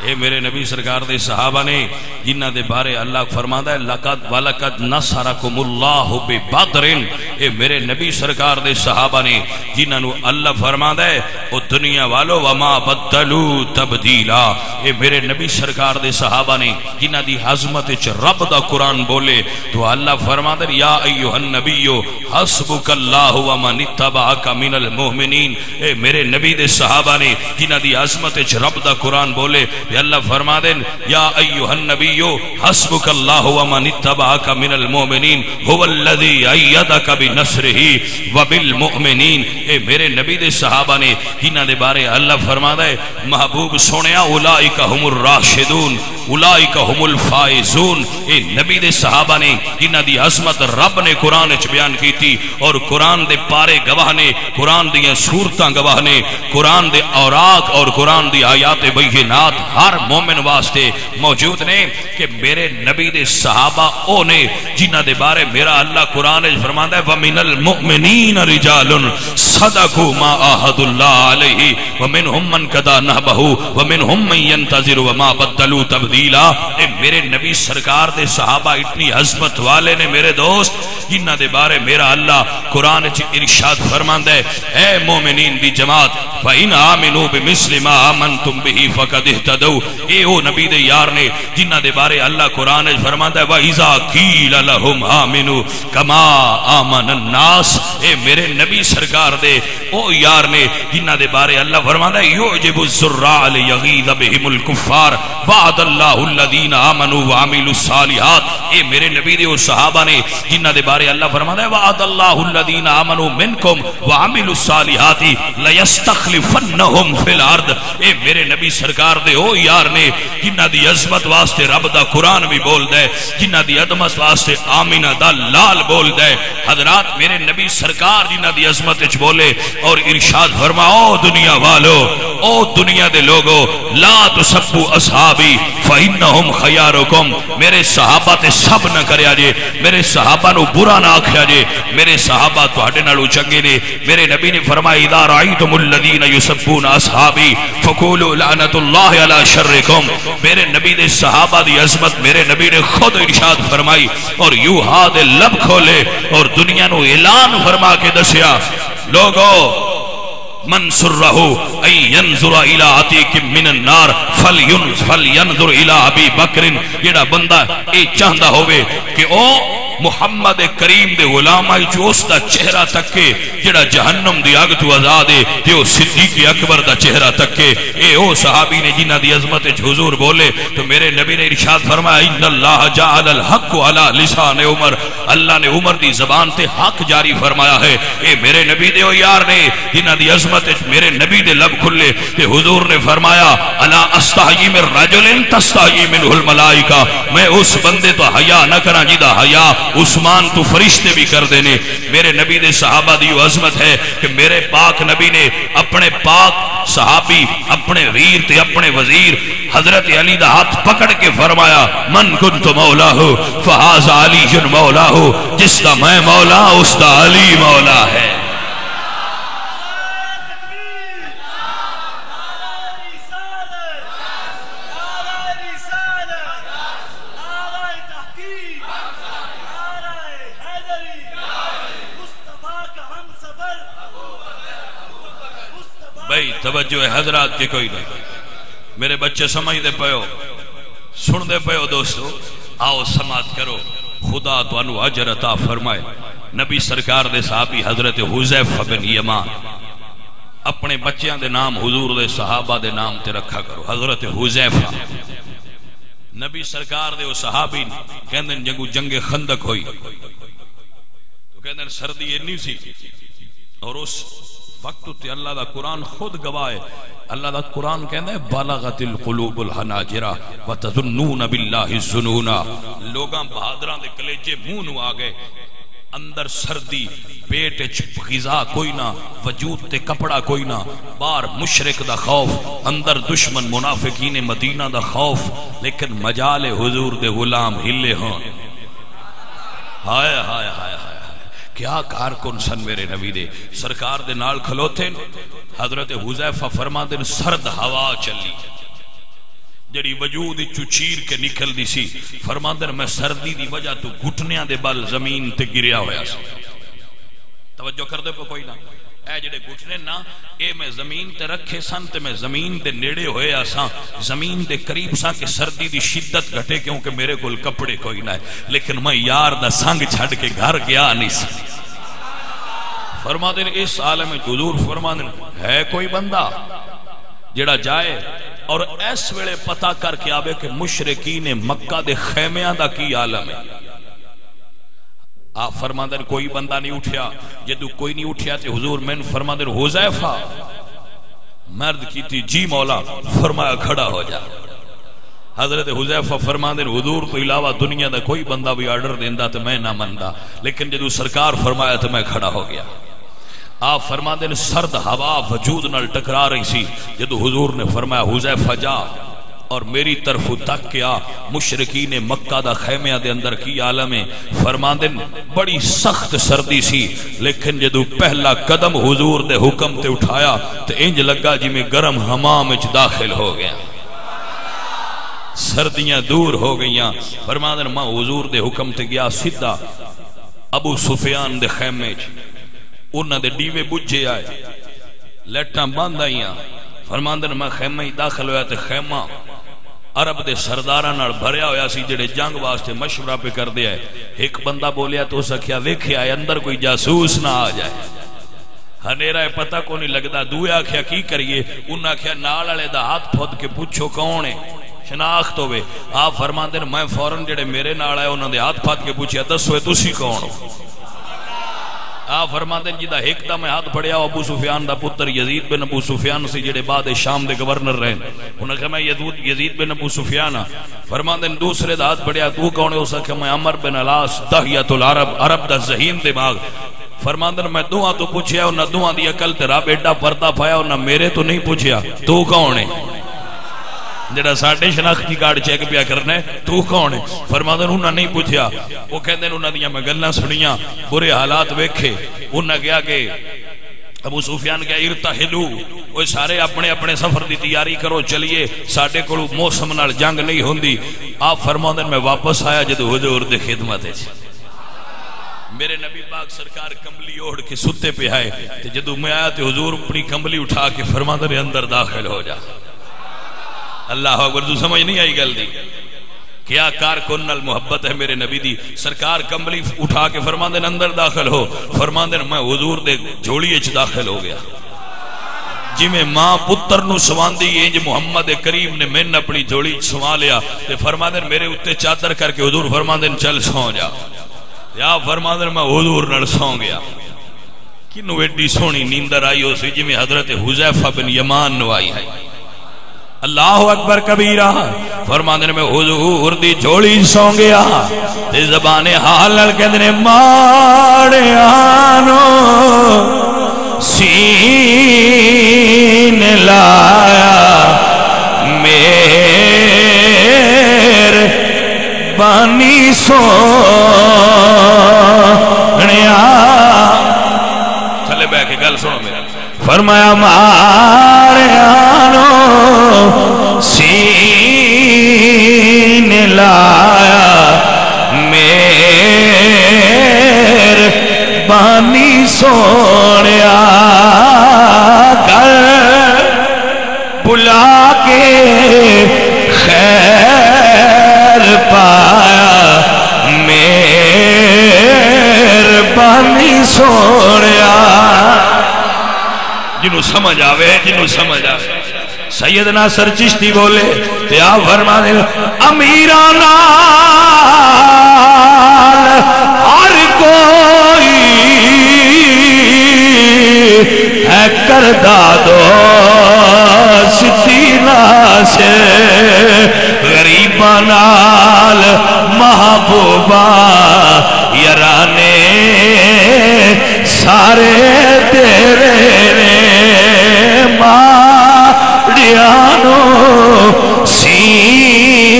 اے میرے نبی سرکار دے صحابہ نے جنہ دے بارے اللہ فرماتا ہے لقد ولقد نصرکم اللہ ببدر اے میرے نبی سرکار دے صحابہ نے جنہ نو اللہ فرماتا ہے او دنیا والو وما بدلو تبدیلا اے میرے نبی سرکار دے صحابہ نے جنہ دی عظمت وچ رب دا قرآن بولے تو اللہ فرماتا ہے یا ایھا النبی حسبک اللہ ومن اتبعک من المؤمنین اے میرے نبی دے صحابہ نے جنہ دی عظمت وچ رب دا قرآن بولے اللہ فرما دیں یا ایوہ النبی حسبک اللہ ومن اتبعک من المؤمنین هو الذی ایدک بنصرہ وبالمؤمنین اے میرے نبی دے صحابہ نے جنہ دے بارے اللہ فرما دے محبوب سنیا اولئک هم الراشدون اولئک هم الفائزون اے نبی دے صحابہ نے جنہ دی عظمت رب نے قرآن وچ بیان کی تھی اور قرآن دے پارے گواہ نے قرآن دی سورتاں گواہ نے قرآن دے اوراق اور قرآن دی آیات بینات ہر مومن واسطے موجود نے کہ میرے نبی دے صحابہ او نے جنہ دے بارے میرا اللہ قرآن فرماتا ہے وَمِنَ الْمُؤْمِنِينَ رِجَالٌ صَدَقُوا مَا عَاهَدُوا اللَّهَ عَلَيْهِ وَمِنْهُمْ مَنْ قَضَى نَحْبَهُ وَمِنْهُمْ مَنْ يَنْتَظِرُ وَمَا بَدَّلُوا تَبْدِيلًا قبیلہ اے میرے نبی سرکار دے صحابہ اتنی عظمت والے نے میرے دوست جنہ دے بارے میرا اللہ قرآن چ ارشاد فرماندا ہے اے مومنین دی جماعت فَإِنْ آمِنُوا بِمِثْلِ مَا آمَنْتُمْ بِهِ فَقَدِ اهْتَدَوْا اے او نبی دے یار نے جنہ دے بارے اللہ قرآن چ فرماندا ہے وَإِذَا قِيلَ لَهُمْ آمِنُوا كَمَا آمَنَ النَّاسُ اے میرے نبی سرکار دے او یار نے جنہ دے بارے اللہ فرماندا ہے يُعْجِبُ الزُّرَّاعَ لِيَغِيظَ بِهِمُ الْكُفَّارَ وَعَدَ اللَّهُ الَّذِينَ آمَنُوا وَعَمِلُوا الصَّالِحَاتِ اے میرے نبی دے او صحابہ نے جنہ دے بارے اللہ فرماتا ہے وعد اللہ الذین آمنوا منکم وعملوا الصالحات لیستخلفنہم فی الارض اے میرے نبی سرکار دے او یار نے جنہ دی عظمت واسطے رب دا قرآن بھی بول دے جنہ دی عظمت واسطے آمینہ دا لال بول دے حضرات میرے نبی سرکار جنہ دی عظمت اچ بولے اور ارشاد فرماؤ دنیا والو او دنیا دے لوگو لا تسبوا اصحابی فإنہم خیارکم میرے صحابہ تے سب نہ کریا جے میرے صحابہ نو برا نہ آکھیا جے میرے صحابہ تواڈے نالوں چنگے نے میرے نبی نے فرمایا اذا رأیتم الذین یسبون اصحابی فقولوا لعنت اللہ علی شرکم میرے نبی دے صحابہ دی عظمت میرے نبی نے خود ارشاد فرمائی اور یوں ہاتھ لب کھولے اور دنیا نو اعلان فرما کے دسیا لوگو من سرہو ای ینظر الى عتیق من النار فلینظر الى ابی بکر جڑا بندہ اے چاہندا ہوئے کہ او محمد کریم دے غلامائی جو اس دا چہرہ تکے جڑا جہنم دی آگ تو آزادے تے او صدیق اکبر دا چہرہ تکے اے او صحابی نے جنہ دی عظمت حضور بولے تو میرے نبی نے ارشاد فرمایا ان اللہ جعل الحق علی لسان عمر اللہ نے عمر دی زبان تے حق جاری فرمایا ہے اے میرے نبی دے او یار نے جنہ دی عظمت میرے نبی دے لب کھلے تے حضور نے فرمایا الا استحیی من رجل تستحیی منہ الملائکہ میں اس بندے تو حیا نہ کراں جدا حیا عثمان تو فرشتے بھی کر دینے میرے نبی دے صحابہ دی عظمت ہے کہ میرے پاک نبی نے اپنے پاک صحابی اپنے ویر تے اپنے وزیر حضرت علی دا ہاتھ پکڑ کے فرمایا من کنت مولاہ فہذا علی جن مولاہ جس دا میں مولا اس دا علی مولا ہے بھائی توجہ ہے حضرات کے کوئی نہیں میرے بچے سمجھ دے پہو سن دے پہو دوستو آؤ سماعت کرو خدا تو انو اجر عطا فرمائے نبی سرکار دے صحابی حضرت حذیفہ بن یمان اپنے بچیاں دے نام حضور دے صحابہ دے نام تے رکھا کرو حضرت حذیفہ نبی سرکار دے وہ صحابی کہندے جنگو جنگ خندق ہوئی تو کہندے سردی اتنی سی اور اس وقت تے اللہ دا قرآن خود گواہ ہے اللہ دا قرآن کہندے بالغت القلوب الحناجرہ وتظنون باللہ الظنون لوگاں بہادراں دے کلیجے منہ نو آ گئے اندر سردی پیٹ غذا کوئی نہ وجود تے کپڑا کوئی نہ باہر مشرک دا خوف اندر دشمن منافقین مدینہ دا خوف لیکن مجال حضور دے غلام ہلے ہوں ہائے ہائے ہائے ہائے کیا کارکن سن میرے نبی دے سرکار دے نال کھلوتے حضرت حذیفہ فرما دے سرد ہوا چلی جڑی وجود چیر کے نکل دی سی فرما دے میں سردی دی وجہ تو گھٹنیاں دے بل زمین تے گریا ہویا سی توجہ کر دے پہ کوئی نہ اے جڑے گھٹنے نا اے میں زمین تے رکھے سن تے میں زمین دے نیڑے ہوئے آساں زمین دے قریب سا کہ سردی دی شدت گھٹے کیونکہ میرے کول کپڑے کوئی نہ ہے لیکن میں یار دا سنگ چھڑ کے گھر گیا نہیں سی فرما دے اس عالم حضور فرما دے ہے کوئی بندہ جڑا جائے اور اس ویلے پتہ کر کے آوے کہ مشرکین مکہ دے خیمیاں دا کی عالم ہے آپ فرماندن کوئی بندہ نہیں اٹھیا جدو کوئی نہیں اٹھیا تے حضور میں فرماندن حذیفہ مرد کی تھی جی مولا فرمایا کھڑا ہو جا حضرت حذیفہ فرماندن حضور تو علاوہ دنیا دا کوئی بندہ بھی آرڈر دیندا تے میں نہ مندا لیکن جدو سرکار فرمایا تو میں کھڑا ہو گیا آپ فرماندن سرد ہوا وجود نال ٹکرا رہی سی جدو حضور نے فرمایا حذیفہ جا اور میری طرف تک کیا مشرکین مکہ دا خیمیہ دے اندر کی عالم ہے فرماندن بڑی سخت سردی سی لیکن جدو پہلا قدم حضور دے حکم تے اٹھایا تے انج لگا جی میں گرم حمام اچ داخل ہو گیا سردیاں دور ہو گئیاں فرماندے میں حضور دے حکم تے گیا سیدھا ابو سفیان دے خیمے انہاں دے ڈیوے بجھے آئے لٹاں بند آئیاں فرماندے میں خیمے ہی داخل ہویا تے خیمہ عرب دے سرداراں نال بھریا ہویا سی جڑے جنگ واسطے مشورہ پہ کر دیا ہے ایک بندہ بولیا تو سکھیا ویکھیا ہے اندر کوئی جاسوس نہ آ جائے ہنیرا ہے پتہ کو نہیں لگدا دوے آکھیا کی کریے انہاں آکھیا نال والے دا ہاتھ پھود کے پوچھو کون ہے شناخت ہوئے آپ فرماندے میں فوراں جڑے میرے نال آئے انہاں دے ہاتھ پھود کے پوچھیا دسو تسی کون ہو آپ فرماتے ہیں جدہ ایک دا میں ہاتھ پڑیا ابو سفیان دا پتر یزید بن ابو سفیان سے جڑے بعد شام دے گورنر رہے انہوں نے کہا میں یزید بن ابو سفیان فرماتے ہیں دوسرے دا ہاتھ پڑیا تو کون ہے اسا کہ میں عمر بن علاس دہیت العرب عرب دا ذہین دماغ فرماتے ہیں میں دعا تو پوچھیا انہاں دعا دی عقل تیرا بیٹا پردہ پایا انہاں میرے تو نہیں پوچھیا تو کون ہے جڑا ساڈے شناختی کارڈ چیک پیا کرنا ہے تو کون ہے فرماتے ہیں انہاں نہیں پوچھیا وہ کہندے ہیں انہاں دیاں میں گلاں سنیاں برے حالات ویکھے انہاں کہا کہ ابو سفیان کہا ارتحلو وہ سارے اپنے اپنے سفر دی تیاری کرو چلیے ساڈے کول موسم نال جنگ نہیں ہوندی آپ فرماتے ہیں میں واپس آیا جدو حضور دے خدمت ہے میرے نبی پاک سرکار کمبلی اوڑھ کے ستے پہ آئے جدو میں آیا تو حضور اپنی کمبلی اٹھا کے فرماتے ہیں اندر داخل ہو جا اللہ اکبر تو سمجھ نہیں آئی گل دی کیا کارکن محبت ہے میرے نبی دی سرکار کمبلی اٹھا کے فرماندے اندر داخل ہو فرماندے میں حضور دے جوڑی اچ داخل ہو گیا جی میں ماں پتر نو سواندی انج محمد کریم نے من اپنی جوڑی سوا لیا تے فرماندے میرے اوتے چادر کر کے حضور فرماندے چل سو جا یا فرماندے میں حضور نال سو گیا کینو ایڈی سونی نیندر آئی ہو سی جی میں حضرت حذیفہ بن یمان نو آئی ہے اللہ اکبر کبیرہ فرماندے میں حضور دی جوڑی سو گیا تے زبان حال نال کہندے نے ماڑیانو سین لایا میرے بانی سونیا چلے بہ کے گل سنو میرا فرمایا ماریانو سین لایا میر بانی سونیا گل بلا کے خیر پایا میر بانی سونیا جنہوں سمجھ آوے جنہوں سمجھ آوے سیدنا سر چشتی بولے تے آپ فرما دے امیران ہر کوئی ہے کردہ دوستی سے غریبان نال محبوبہ یرانے سارے تیرے ماڑیانو سین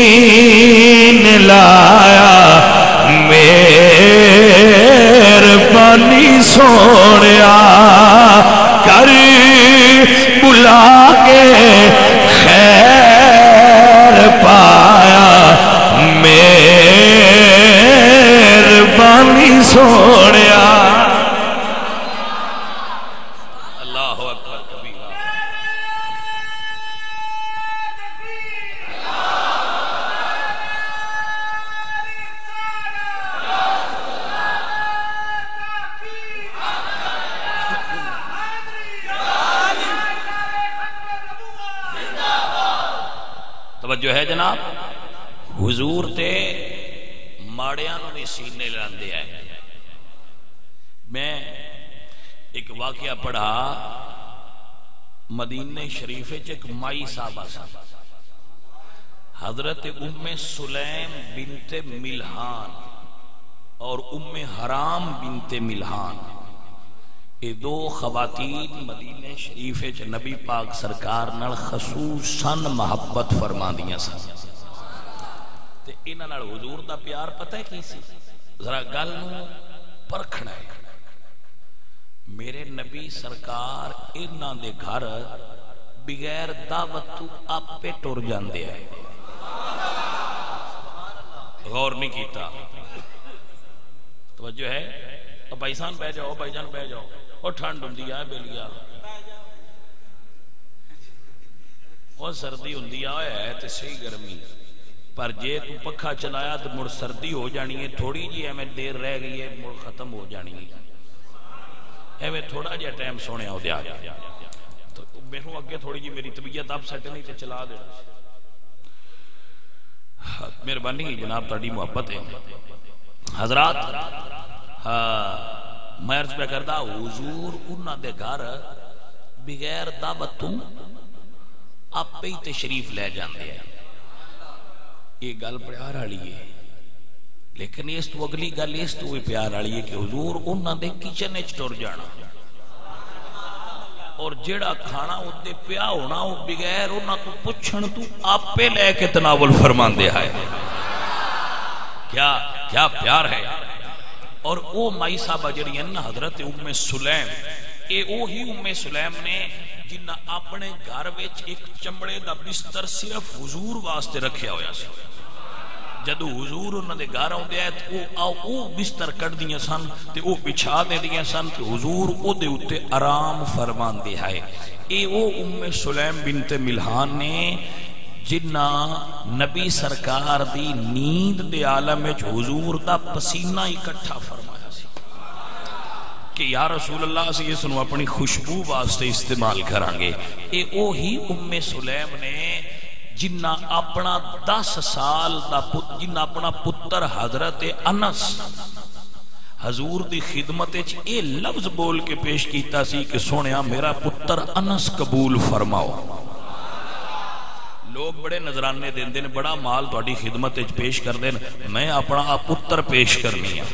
لایا مہربانی سونیا کر بلا کے خیر پایا مہربانی سونیا جو ہے جناب حضور تے ماڑیانوں نے سینے لاندے آئے میں ایک واقعہ پڑھا مدینہ شریف ایک مائی صاحبہ حضرت ام سلیم بنت ملحان اور ام حرام بنت ملحان یہ دو خواتین مدینہ شریف نبی پاک سرکار نال خصوصاً محبت فرما دیاں سن تے انہاں نال حضور دا پیار پتہ ہے کی سی ذرا گل نو پرکھنا ہے میرے نبی سرکار انہاں دے گھر بغیر دعوت تو آپے ٹر جاندے ہیں غور نہیں کیتا. توجہ ہے. بھائی سان بہ جاؤ, بھائی جان بہ جاؤ. اور ٹھنڈ ہوندی ہے بیلیا, اور سردی ہوندی ہے تے صحیح گرمی, پر جے تو پکھا چلایا تو مڑ سردی ہو جانی ہے. تھوڑی جی ایویں دیر رہ گئی ہے مڑ ختم ہو جانی ہے. ایویں تھوڑا جہا ٹائم سونے ہو دیا تو میرے اگے تھوڑی جی میری طبیعت اب سیٹ نہیں تے چلا دے. مہربانی جناب تہاڈی محبت ہے حضرات. میں عرض پہ کردا حضور انہاں دے گھر بغیر دعوت تو آپ ہی تشریف لے جاندے ہیں. یہ گل پیار والی ہے, لیکن اس تو اگلی گل اس تو بھی پیار والی ہے کہ حضور انہاں دے کچن وچ ٹر جانا اور جیڑا کھانا اُتے پیا ہونا وہ بغیر انہاں تو پوچھن تو آپے لے کے تناول فرماندے ہے. کیا پیار ہے. اور او مائی صاحبہ جڑی ہیں نا حضرت ام سلیم, اے وہی ام سلیم نے جنہ اپنے گھر وچ ایک چمڑے دا بستر صرف حضور واسطے رکھیا ہویا سی. جدو حضور انہاں دے گھر آوندے تے او بستر کٹ دیاں سن تے او بچھا دے دیاں سن تے حضور او دے اوتے آرام فرماندے ہے. اے او ام سلیم بنت ملحان نے جنہ نبی سرکار دی نیند دے عالم وچ حضور دا پسینہ اکٹھا فرمایا سی کہ یا رسول اللہ سے اس نو اپنی خوشبو واسطے استعمال کران گے. اے اوہی ام سلیم نے جنہ اپنا 10 سال دا جنہ اپنا پتر حضرت انس حضور دی خدمت وچ اے لفظ بول کے پیش کیتا سی کہ سونیا میرا پتر انس قبول فرماؤ. لوگ بڑے نظرانے دین دین بڑا مال تہاڈی خدمت وچ پیش کر دین, میں اپنا پتر پیش کرنی ہے.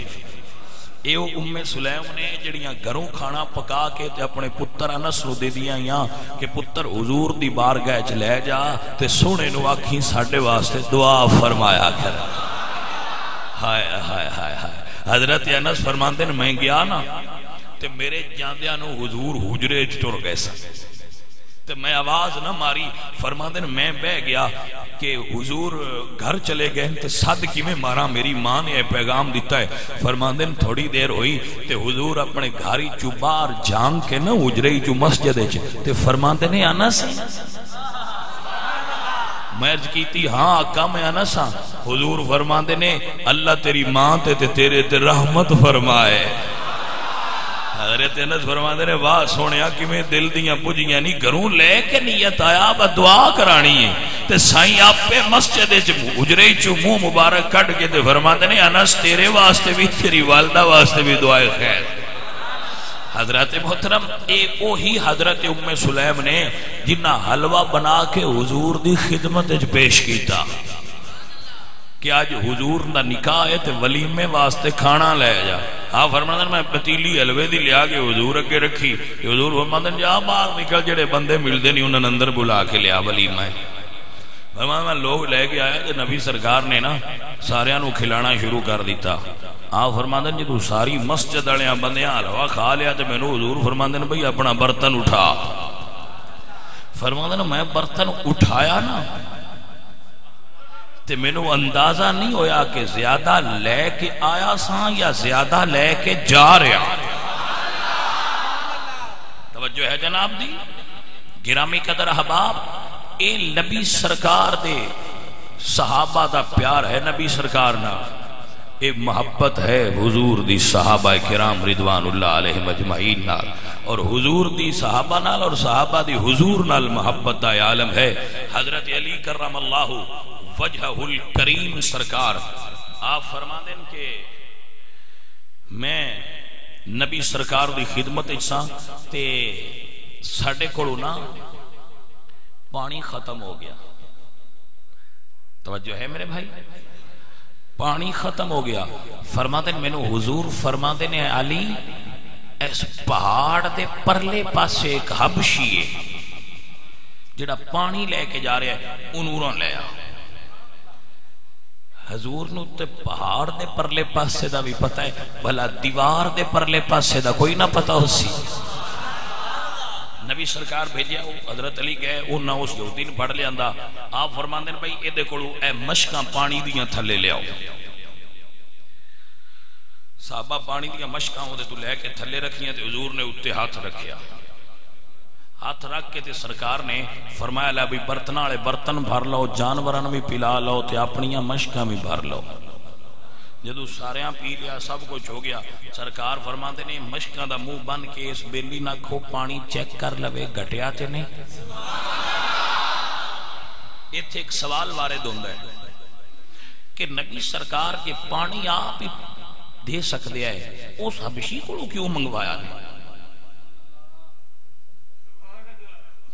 اے ام سلیم نے جڑیاں گھروں کھانا پکا کے تے اپنے پتر انس نو دے دیاں یا کہ پتر حضور دی بارگاہ وچ لے جا تے سونے نو آکھیں ساڈے واسطے دعا فرمایا کر. ہائے ہائے ہائے ہائے. حضرت انس فرماندے نے میں گیا نا تے میرے جاندیاں نو حضور حجرے وچ ٹر گئے سن تے میں آواز نہ ماری. فرماندے نے میں بہ گیا کہ حضور گھر چلے گئے تے صد کی میں مارا, میری ماں نے پیغام دیتا ہے. فرماندے نے تھوڑی دیر ہوئی تے حضور اپنے گھاری چو باہر جھانک کے نا حجرے چو مسجد تے فرماندے نے انس میں عرض کیتی ہاں آقا میں انس ہاں. حضور فرماندے نے اللہ تیری ماں تے تیرے تے رحمت فرمائے. حضرت انس فرماندے نے واہ سونیا کہ میں دل دیاں پجیاں نہیں گھروں لے کے نیت آیا با دعا کرانی ہے تے سائیں آپ پہ مسجد حجرے چو منہ مبارک کٹ کے تے فرماندے نے انس تیرے واسطے بھی تیری والدہ واسطے بھی دعائے خیر. حضرت محترم اے وہی حضرت ام سلیم نے جنہ حلوہ بنا کے حضور دی خدمت وچ پیش کیتا کہ آج حضور دا نکاح ہے تے ولیمے واسطے کھانا لے جا. ہاں فرماندن میں پتیلی حلوے دی لیا کے حضور اگے رکھی. حضور فرماندن جا باہر نکل جڑے بندے ملدے نہیں انہاں اندر بلا کے لیا ولیمہ ہے. فرماندن میں لوگ لے کے آیا کہ نبی سرکار نے نا ساریاں نو کھلانا شروع کر دیتا. ہاں فرماندن جدو ساری مسجد والےاں بندیاں حلوہ کھا لیا تے مینوں حضور فرماندن بھئی اپنا برتن اٹھا. فرماندن میں برتن اٹھایا نا تے مینوں اندازہ نہیں ہویا کہ زیادہ لے کے آیا ساں یا زیادہ لے کے جا رہا. توجہ ہے جناب دی گرامی قدر احباب. اے نبی سرکار دے صحابہ دا پیار ہے نبی سرکار نا, اے محبت ہے حضور دی صحابہ کرام رضوان اللہ علیہ مجمعین نال, اور حضور دی صحابہ نال اور صحابہ دی حضور نال محبت دا عالم ہے. حضرت علی کرم اللہ وجہ الکریم سرکار آپ فرما دیں کہ میں نبی سرکار دی خدمت اچھا تے ساڑھے کڑو نا پانی ختم ہو گیا. توجہ ہے میرے بھائی, پانی ختم ہو گیا. فرما دیں میں نے حضور فرما دیں علی اس پہاڑ دے پرلے پاسے ایک حبشی ہے جڑا پانی لے کے جا رہا ہے انہوں لے آ. حضور نو تے پہاڑ دے پرلے پاسے دا بھی پتہ ہے, بھلا دیوار دے پرلے پاسے دا کوئی نہ پتہ ہو سی. نبی سرکار بھیجیا حضرت علی گئے انہاں اس یہودی نے پڑھ لیا. آپ فرماندے نے بھائی اے دے کولو اے مشکاں پانی دیاں تھلے لے آؤ. صحابہ پانی دیا مشکاں دے تو لے کے تھلے رکھیاں تے حضور نے اتے ہاتھ رکھیا، ہاتھ رکھ کے تے سرکار نے فرمایا لے بھی برتن والے برتن بھر لو، جانوراں بھی پلا لو تے اپنیاں مشکاں بھی بھر لو۔ جدو ساریاں پی لیا سب کچھ ہو گیا، سرکار فرماتے نے مشکاں دا منہ بن کے اس بیلی نہ کھو پانی چیک کر لوے گھٹیا تے نہیں۔ ایتھے ایک سوال وارد ہوندا ہے کہ نبی سرکار کے پانی آپ ہی دے سکتے ہیں، اس حبشی کو کیوں منگوایا نے؟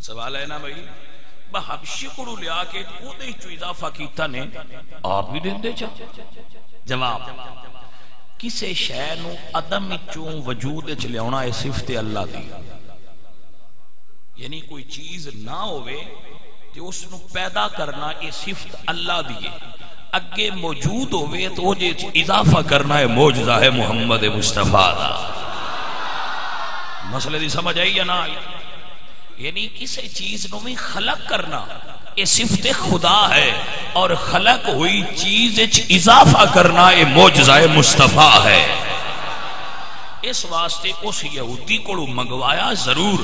سوال ہے نا بھائی، حبشی کو لیا کے وہ دے چو اضافہ کیتا نے آپ بھی دین دے چا۔ جواب، کسے شے نو عدم چوں وجود وچ لیاونا ہے صفت اللہ دی، یعنی کوئی چیز نہ ہوئے تے اس نو پیدا کرنا یہ صفت اللہ دی ہے، اگے موجود ہوئے تو وہ جے اضافہ کرنا ہے معجزہ ہے محمد مصطفیٰ دا۔ مسئلے دی سمجھ آئی یا نہ آئی؟ یعنی کسی چیز نو بھی خلق کرنا یہ صفت خدا ہے، اور خلق ہوئی چیز اضافہ کرنا یہ معجزہ مصطفیٰ ہے۔ اس واسطے اس یہودی کو منگوایا ضرور،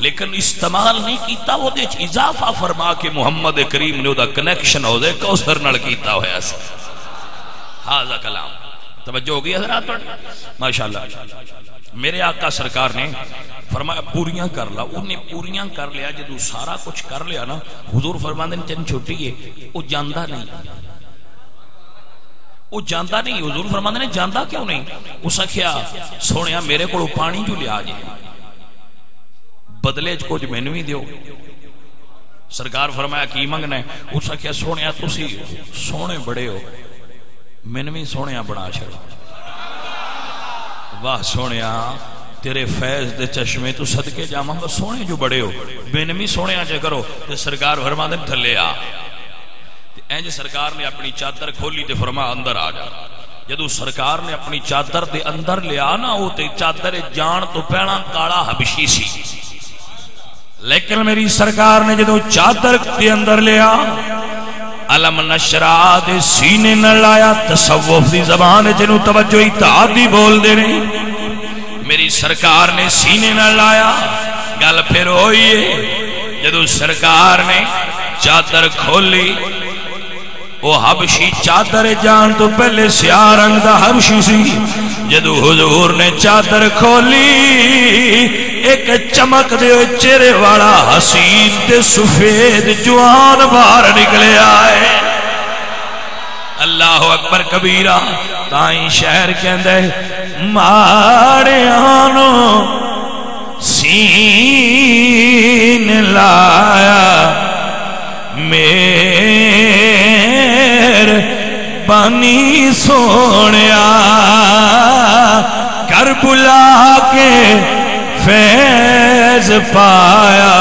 لیکن استعمال نہیں کیتا، وہ دے اضافہ فرما کے محمد کریم نے دا کنیکشن ہو دے کوثر نال کیتا ہویا سی۔ ہاذا کلام توجہ ہو گئی حضرات پر؟ ماشاءاللہ میرے آقا سرکار نے فرمایا پوریاں کر لا، انہیں پوریاں کر لیا، جدو سارا کچھ کر لیا نا حضور فرماندے نے چند چھوٹی ہے وہ جاندہ نہیں، وہ جاندہ نہیں، حضور فرماندے نے جاندہ کیوں نہیں؟ اس کیا سونیا میرے کو پانی جو لیا جائے بدلے کچھ مینوی دیو۔ سرکار فرمایا کی منگنا ہے؟ اس کیا سونیا تسی سونے بڑے ہو، مینوی سونیا بڑا چھڑو۔ واہ سونیا تیرے فیض دے چشمے تو صدقے جامع بس سونے جو بڑے ہو، بینمی سونے آجے کرو۔ تے سرکار فرما دے تھلے آ، اینج سرکار نے اپنی چادر کھولی تے فرما اندر آ جا۔ جدو سرکار نے اپنی چادر دے اندر لیا نا، وہ تے چادر جان تو پہنا کالا حبشی سی، لیکن میری سرکار نے جدو چادر دے اندر لیا علم نشرہ دے سینے نہ لایا، تصوف دی زبان جنو توجہ اتحاد دی بول دے نہیں، میری سرکار نے سینے نہ لایا۔ گل پھر ہوئیے جدو سرکار نے چادر کھولی، وہ حبشی چادر جان تو پہلے سیاہ رنگ دا حبشی سی، جدو حضور نے چادر کھولی ایک چمک دے چہرے والا حسین تے سفید جوان باہر نکلے آئے۔ اللہ اکبر کبیرہ، تائیں شہر کہندے ماڑیانو سین لایا میر بانی سونیا، کربلا کے فیض پایا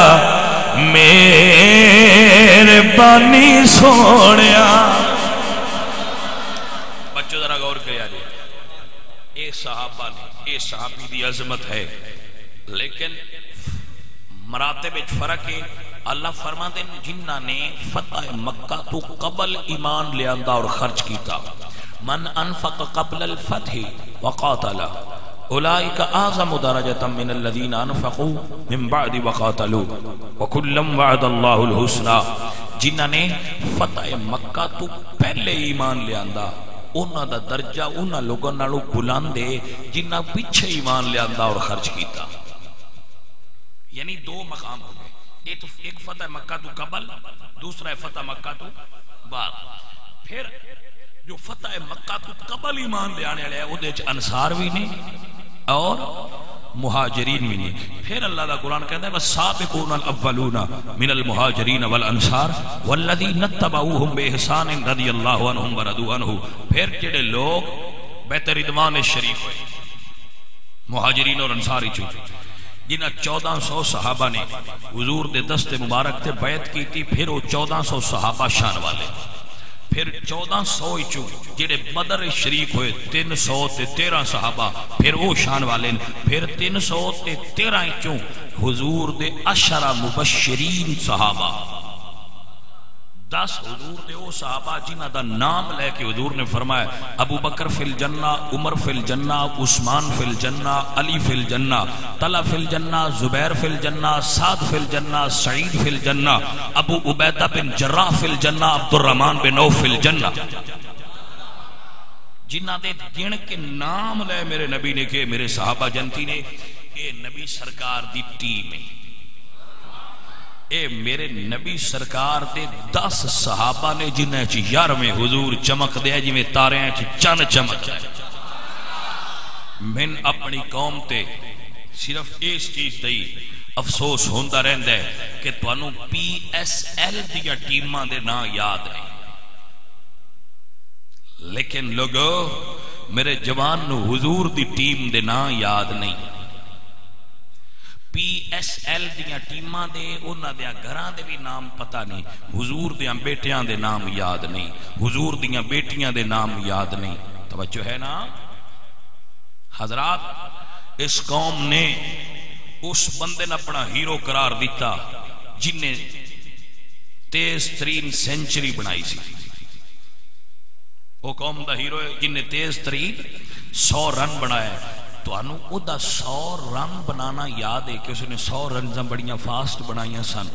میر بانی سونیا۔ بچوں ذرا غور کریا جائے، اے صحابہ نے، اے صحابی دی عظمت ہے، لیکن مراتب وچ فرق ہے۔ اللہ فرماتے ہیں جنہ نے فتح مکہ تو قبل ایمان لے آندا اور خرچ کیتا، من انفق قبل الفتح وقاتل اولئک اعظم درجۃ من الذین انفقوا من بعد وقاتلوا وکلا وعد اللہ الحسنى۔ جنہ نے فتح مکہ تو پہلے ایمان لے آندا انہاں دا درجہ انہاں لوگوں نالوں بلند ہے جنہ پیچھے ایمان لے آندا اور خرچ کیتا۔ یعنی دو مقام ہو گئے، ایک فتح مکہ تو قبل، دوسرا فتح مکہ تو بعد۔ پھر جو فتح مکہ تو قبل ایمان لے آنے والے ہیں وہ انصار بھی نہیں اور مہاجرین بھی نہیں۔ پھر اللہ دا قرآن کہتا ہے والسابقون الاولون من المہاجرین والانصار والذین اتبعوہم بإحسان رضی اللہ عنہم ورضوا عنہ۔ پھر جڑے لوگ بیت رضوان شریف ہوئے مہاجرین اور انصاری چوچے جنہ 1400 صحابہ نے حضور دے دست مبارک تے بیعت کی تھی، پھر وہ 1400 صحابہ شان والے، پھر 1400 چو جڑے بدر شریک ہوئے 313 صحابہ پھر وہ شان والے، پھر 313 چو حضور دے 10 مبشرین صحابہ 10 حضور دے او صحابہ جنہ دا نام لے کے حضور نے فرمایا ابو بکر فی الجنہ، عمر فی الجنہ، عثمان فی الجنہ، علی فی الجنہ، طلحہ فی الجنہ، زبیر فی الجنہ، سعد فی الجنہ، سعید فی الجنہ، ابو عبیدہ بن جراح فی الجنہ، عبد الرحمن بن عوف فی الجنہ. جنہ دے گن کے نام لے میرے نبی نے کہ میرے صحابہ جنتی نے اے نبی سرکار دی ٹیم ہے. اے میرے نبی سرکار دے 10 صحابہ نے جنہیں چی یار میں حضور چمک دے جی میں تارے ہیں چی چن چمک جائے. میں اپنی قوم تے صرف اس چیز دئی افسوس ہوندہ رہندہ ہے کہ توانو PSL دیا ٹیمہ دے نا یاد نہیں، لیکن لوگو میرے جوان نو حضور دی ٹیم دے نا یاد نہیں. PSL دیاں ٹیماں دے انہاں دیاں گھراں دے بھی نام پتہ نہیں، حضور دیاں بیٹیاں دے نام یاد نہیں، حضور دیاں بیٹیاں دے نام یاد نہیں. توجہ ہے نا حضرات؟ اس قوم نے اس بندے نے اپنا ہیرو قرار دیتا جن نے تیز ترین سینچری بنائی سی. وہ قوم دا ہیرو ہے جن نے تیز ترین 100 رن بنایا. تو انو او دا 100 رن بنانا یاد ہے کہ اس نے 100 رنزاں بڑیاں فاسٹ بنائیاں سن.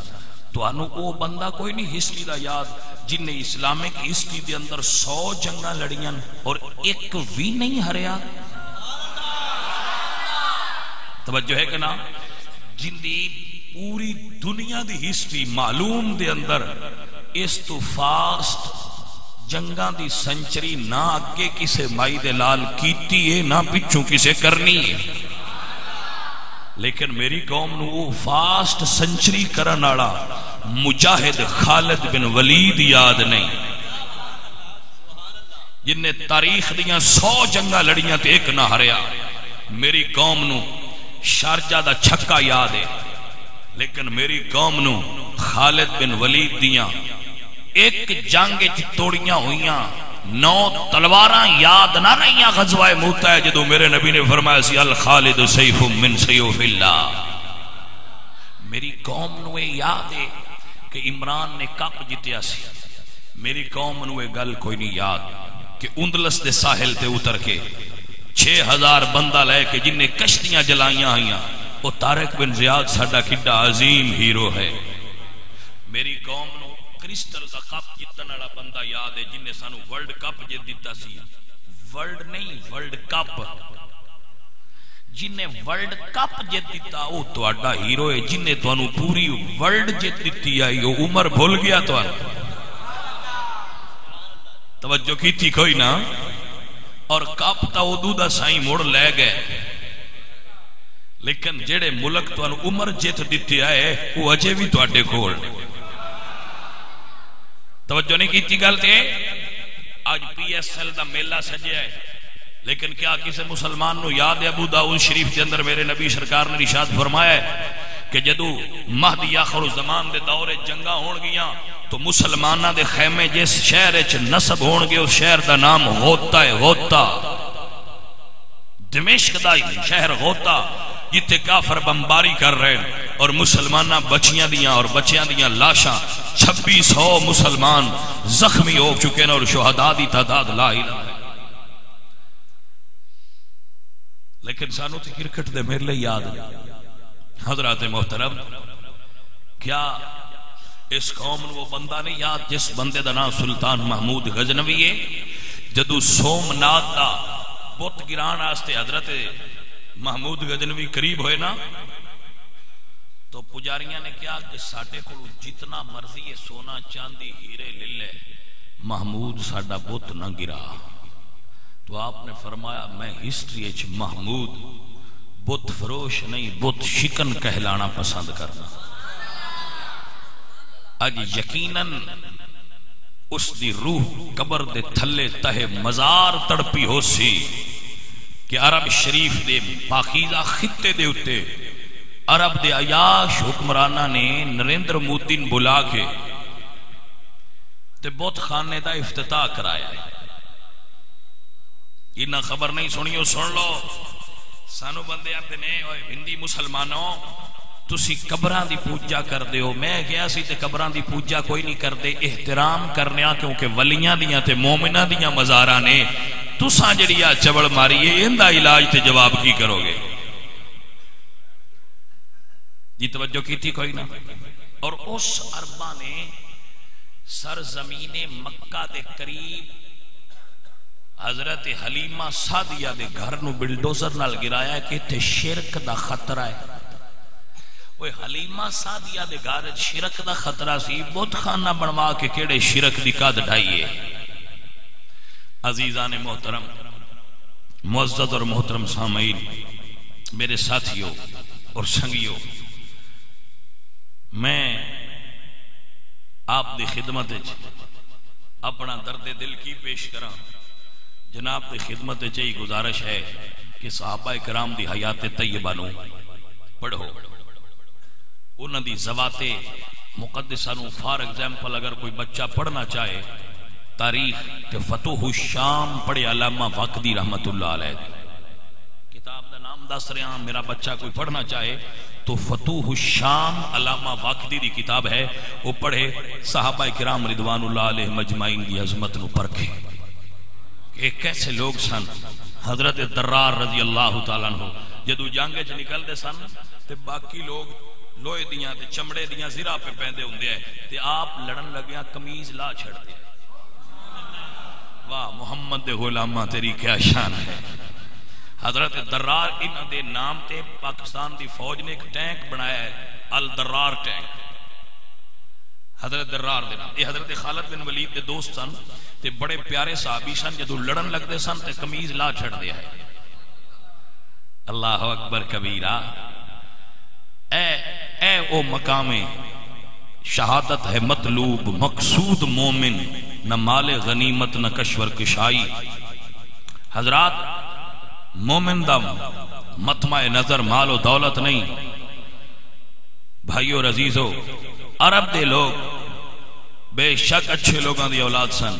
تو انو او بندہ کوئی نہیں ہسٹری دا یاد جن نے اسلامک ہسٹری دے اندر 100 جنگاں لڑیاں اور ایک بھی نہیں ہریا. توجہ ہے کہ نا؟ جن دی پوری دنیا دی ہسٹری معلوم دے اندر اس تو فاسٹ جنگاں دی سنچری نہ اگے کسے مائی دے لال کیتی ہے نہ پچھوں کسے کرنی ہے. لیکن میری قوم نو وہ فاسٹ سنچری کرن والا مجاہد خالد بن ولید یاد نہیں جن نے تاریخ دیاں 100 جنگاں لڑیاں تے ایک نہ ہریا. میری قوم نو شارجہ دا چھکا یاد ہے، لیکن میری قوم نو خالد بن ولید دیاں ایک جنگ توڑیاں ہوئیاں 9 تلواراں یاد نہ رہیاں. غزوہ موتا ہے جدو میرے نبی نے فرمایا سی الخالد سیف من سیوف اللہ. میری قوم نو یاد ہے کہ عمران نے کپ جتیا سی. میری قوم نو گل کوئی نہیں یاد کہ اندلس دے ساحل تے اتر کے 6000 بندہ لے کے جن نے کشتیاں جلائیاں ہوئیاں. وہ طارق بن زیاد ساڈا کڈا عظیم ہیرو ہے. میری قوم نو کرسٹل کا کپ جتن والا بندہ یاد ہے جن نے سانو ورلڈ کپ جیت دیتا سی. ورلڈ نہیں ورلڈ کپ جن نے ورلڈ کپ جیت دیتا وہ تہاڈا ہیرو ہے. جن نے تانوں پوری ورلڈ جیت دیتی آئی وہ عمر بھول گیا تانوں. توجہ کیتی کوئی نہ؟ اور کپ تا ادو دا سائیں مڑ لے گئے، لیکن جڑے ملک تانوں عمر جیت دیتی آئے وہ اجے بھی تہاڈے کول. توجہ نہیں کیتی گل تے؟ آج PSL دا میلہ سجیا ہے، لیکن کیا کسی مسلمان نو یاد ہے ابو داؤد شریف کے اندر میرے نبی سرکار نے ارشاد فرمایا ہے کہ جدو مہدی آخر الزمان دے دور جنگاں ہون گیاں تو مسلمانہ دے خیمے جس شہر اچ نسب ہون گے اس شہر دا نام غوطہ ہے. غوطہ دمشق دا شہر غوطہ جتے کافر بمباری کر رہے ہیں اور مسلمانہ بچیاں دیاں اور بچیاں دیاں لاشاں 2600 مسلمان زخمی ہو چکے ہیں اور شہداء دی تعداد لا الہ ہے. لیکن سانو تے کرکٹ دے میلے یاد نہیں. حضرات محترم کیا اس قوم نو وہ بندہ نہیں یاد جس بندے دا نام سلطان محمود غزنوی ہے؟ جدو سومنات دا بت گران آستے حضرت محمود غزنوی قریب ہوئے نا تو پجاریاں نے کیا کہ ساڑھے کو جتنا مرضی ہے سونا چاندی ہیرے للے محمود ساڑھا بت نہ گرا. تو آپ نے فرمایا میں ہسٹری اچ محمود بت فروش نہیں بت شکن کہلانا پسند کرنا. اج یقیناً اس دی روح قبر دے تھلے تہ مزار تڑپی ہو سی کہ عرب شریف دے پاکیزہ خطے دے اتے عرب دے عیاش حکمرانہ نے نریندر مودی بلا کے تے بت خانے دا افتتاح کرایا ہے. یہ خبر نہیں سنیو سن لو. سانو بندے آتے نے ہندی مسلمانوں تسی قبراں دی پوجا کر دے ہو. میں گیا سی تے قبراں دی پوجا کوئی نہیں کر دے, احترام کرنیا کیونکہ ولیاں دیاں تے مومناں دیاں مزاراں نے. تساں جڑی آ چوڑ ماری ہے ایندا علاج تے جواب کی کرو گے جی؟ توجہ کیتی کوئی نہ. اور اس عربہ نے سرزمین مکہ دے قریب حضرت حلیمہ سعدیہ دے گھر نو بلڈوزر نال گرایا کہ تے شرک دا خطرہ ہے. وہ حلیمہ سعدیہ دے گھر شرک دا خطرہ سی, بت خانہ بنوا کے کیڑے شرک دی کد ڈھائیے. عزیزان محترم, معزز اور محترم سامعین, میرے ساتھیوں اور سنگیوں, میں آپ دی خدمت اپنا درد دل کی پیش کراں. جناب دی خدمت چاہی گزارش ہے کہ صحابہ کرام دی حیات طیبہ نو پڑھو, انہاں دی ذوات مقدسہ نو. فار ایگزامپل اگر کوئی بچہ پڑھنا چاہے تاریخ تے فتوح الشام پڑھے علامہ واقدی رحمت اللہ علیہ. کتاب دا نام دس رہے ہیں, میرا بچہ کوئی پڑھنا چاہے تو فتوح الشام علامہ واقدی دی کتاب ہے, وہ پڑھے. صحابہ کرام رضوان اللہ علیہ مجمعین دی عظمت نو پرکھے کہ کیسے لوگ سن. حضرت درار رضی اللہ تعالیٰ عنہ جدو جنگ چ نکل دے سن تے باقی لوگ لوہے دیاں تے چمڑے دیاں زرہ پہ پہندے ہوندے ہیں تے آپ لڑن لگیاں کمیز لا چھڑ دے. واہ محمد دے غلامہ تیری کیا شان ہے. حضرت درار انہاں دے نام تے پاکستان دی فوج نے ایک ٹینک بنایا ہے, الدرار ٹینک. حضرت درار دے نام. یہ حضرت خالد بن ولید دے دوست سن تے بڑے پیارے صحابی سن. جدو لڑن لگ دے سن تے کمیز لا چھڑ دیا ہے. اللہ اکبر کبیرہ. اے او مقام شہادت ہے مطلوب, مقصود مومن, نہ مال غنیمت نہ کشور کشائی. حضرات مومن دا مطمع نظر مال و دولت نہیں. بھائیو عزیزو, عرب دے لوگ بے شک اچھے لوگاں دی اولاد سن,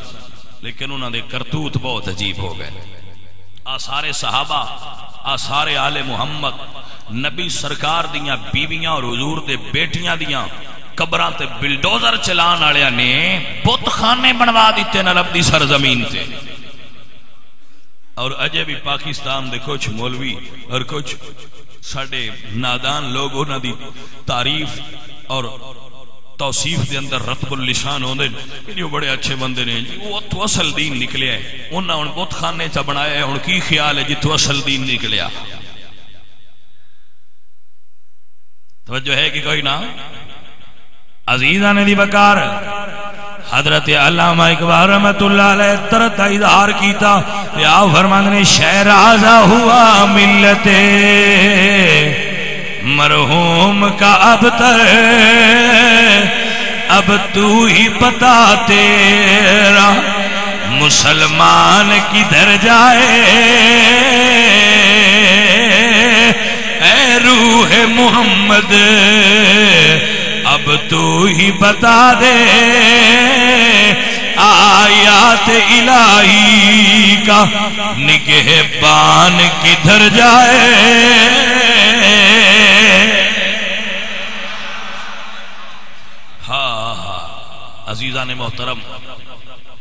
لیکن انہاں دے کرتوت بہت عجیب ہو گئے. آثار صحابہ, آثار آل محمد, نبی سرکار دیاں بیویاں اور حضور دے بیٹیاں دیاں قبراں تے بلڈوزر چلان والے نے بت خانے بنوا دیتے عرب دی سرزمین تے. اور اجے بھی پاکستان دے کچھ مولوی اور کچھ ساڈے نادان لوگ انہاں دی تعریف اور توصیف دے اندر رتب اللسان ہوندے کہ بڑے اچھے بندے نے جی, وہ تو اصل دین نکلیا ہے. انہاں ہن بت خانے چ بنایا ہے, ہن کی خیال ہے جتوں اصل دین نکلیا؟ توجہ ہے کہ کوئی نہ؟ عزیزان دی بکار حضرت علامہ اقبال رحمت اللہ علیہ ترت اظہار کیتا یا فرماند نے شہرازہ ہوا ملت مرحوم کا ابتر, اب تو ہی بتا تیرا مسلمان کدھر جائے. اے روح محمد اب تو ہی بتا دے, آیات الہی کا نگہبان کدھر جائے. ہاں عزیزان محترم,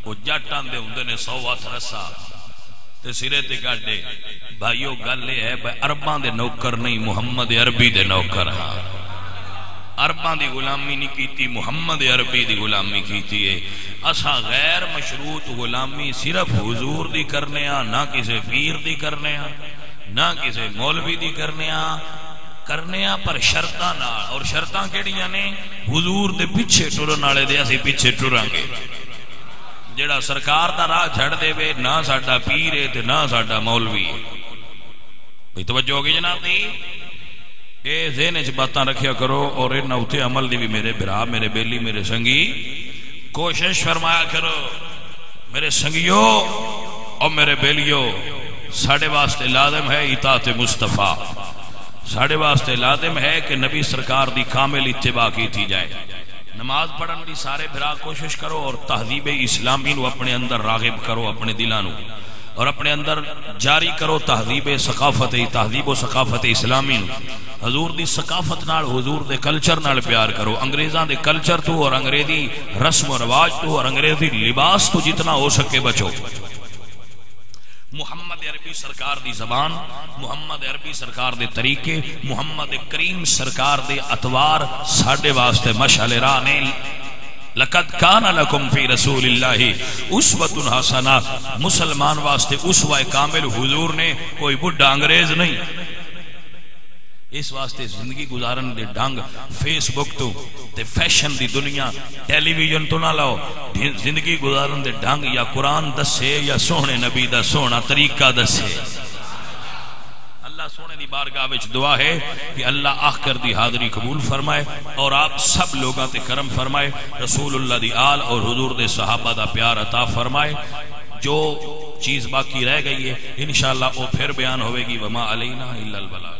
وہ جٹاں دے ہوندے نے 100 ہاتھ رسا تے سرے تے گاڈے. بھائیو گل یہ ہے بھائی عرباں دے نوکر نہیں, محمد عربی دے نوکر. ہاں عرباں دی غلامی نہیں کیتی, محمد عربی دی غلامی کیتی ہے. اسا غیر مشروط غلامی صرف حضور دی کرنے ہاں, نہ کسی پیر دی کرنے ہاں, نہ کسی مولوی دی کرنے ہاں. پر شرطاں نال. اور شرطاں کیڑیاں نے؟ حضور دے پیچھے ٹرن والے دے اسی پیچھے ٹراں گے. جڑا سرکار دا راہ چھڑ دے وے, نہ ساڈا پیر ہے تے نہ ساڈا مولوی ہے. بھئی توجہ ہوگی جناب دی؟ اے ذہن وچ باتاں رکھیا کرو, اور انہاں اوتے عمل دی بھی میرے بھرا, میرے بیلی, میرے سنگی کوشش فرمایا کرو. میرے سنگیو اور میرے بیلیو, ساڈے واسطے لازم ہے اطاعت مصطفیٰ. ساڈے واسطے لازم ہے کہ نبی سرکار دی کامل اتباع کی جائے. نماز پڑھن دی سارے بھرا کوشش کرو, اور تہذیب اسلامی نو اپنے اندر راغب کرو, اپنے دلاں نو. اور اپنے اندر جاری کرو تہذیب و ثقافت اسلامی نو. حضور دی ثقافت نال حضور دے کلچر نال پیار کرو. انگریزاں دے کلچر تو اور انگریزی رسم و رواج تو اور انگریزی لباس تو جتنا ہو سکے بچو. محمد عربی سرکار دی زبان، محمد عربی سرکار دے طریقے، محمد کریم سرکار دے اطوار ساڈے واسطے مشعل راہ نے. لقد کان لکم فی رسول اللہ اسوۃ حسنہ، مسلمان واسطے اسوہ کامل حضور نے، کوئی بڈھا انگریز نہیں. اس واسطے زندگی گزارن دے ڈھنگ فیس بک تو تے فیشن دی دنیا ٹیلی ویژن تو نہ لاؤ. زندگی گزارن دے ڈھنگ یا قرآن دسے یا سونے نبی دا سونا طریقہ دسے. اللہ سونے دی بارگاہ وچ دعا ہے کہ اللہ آخر دی حاضری قبول فرمائے اور آپ سب لوگاں تے کرم فرمائے. رسول اللہ دی آل اور حضور دے صحابہ دا پیار عطا فرمائے. جو چیز باقی رہ گئی ہے انشاءاللہ وہ پھر بیان ہوئے گی. وما علینا الا البلاغ.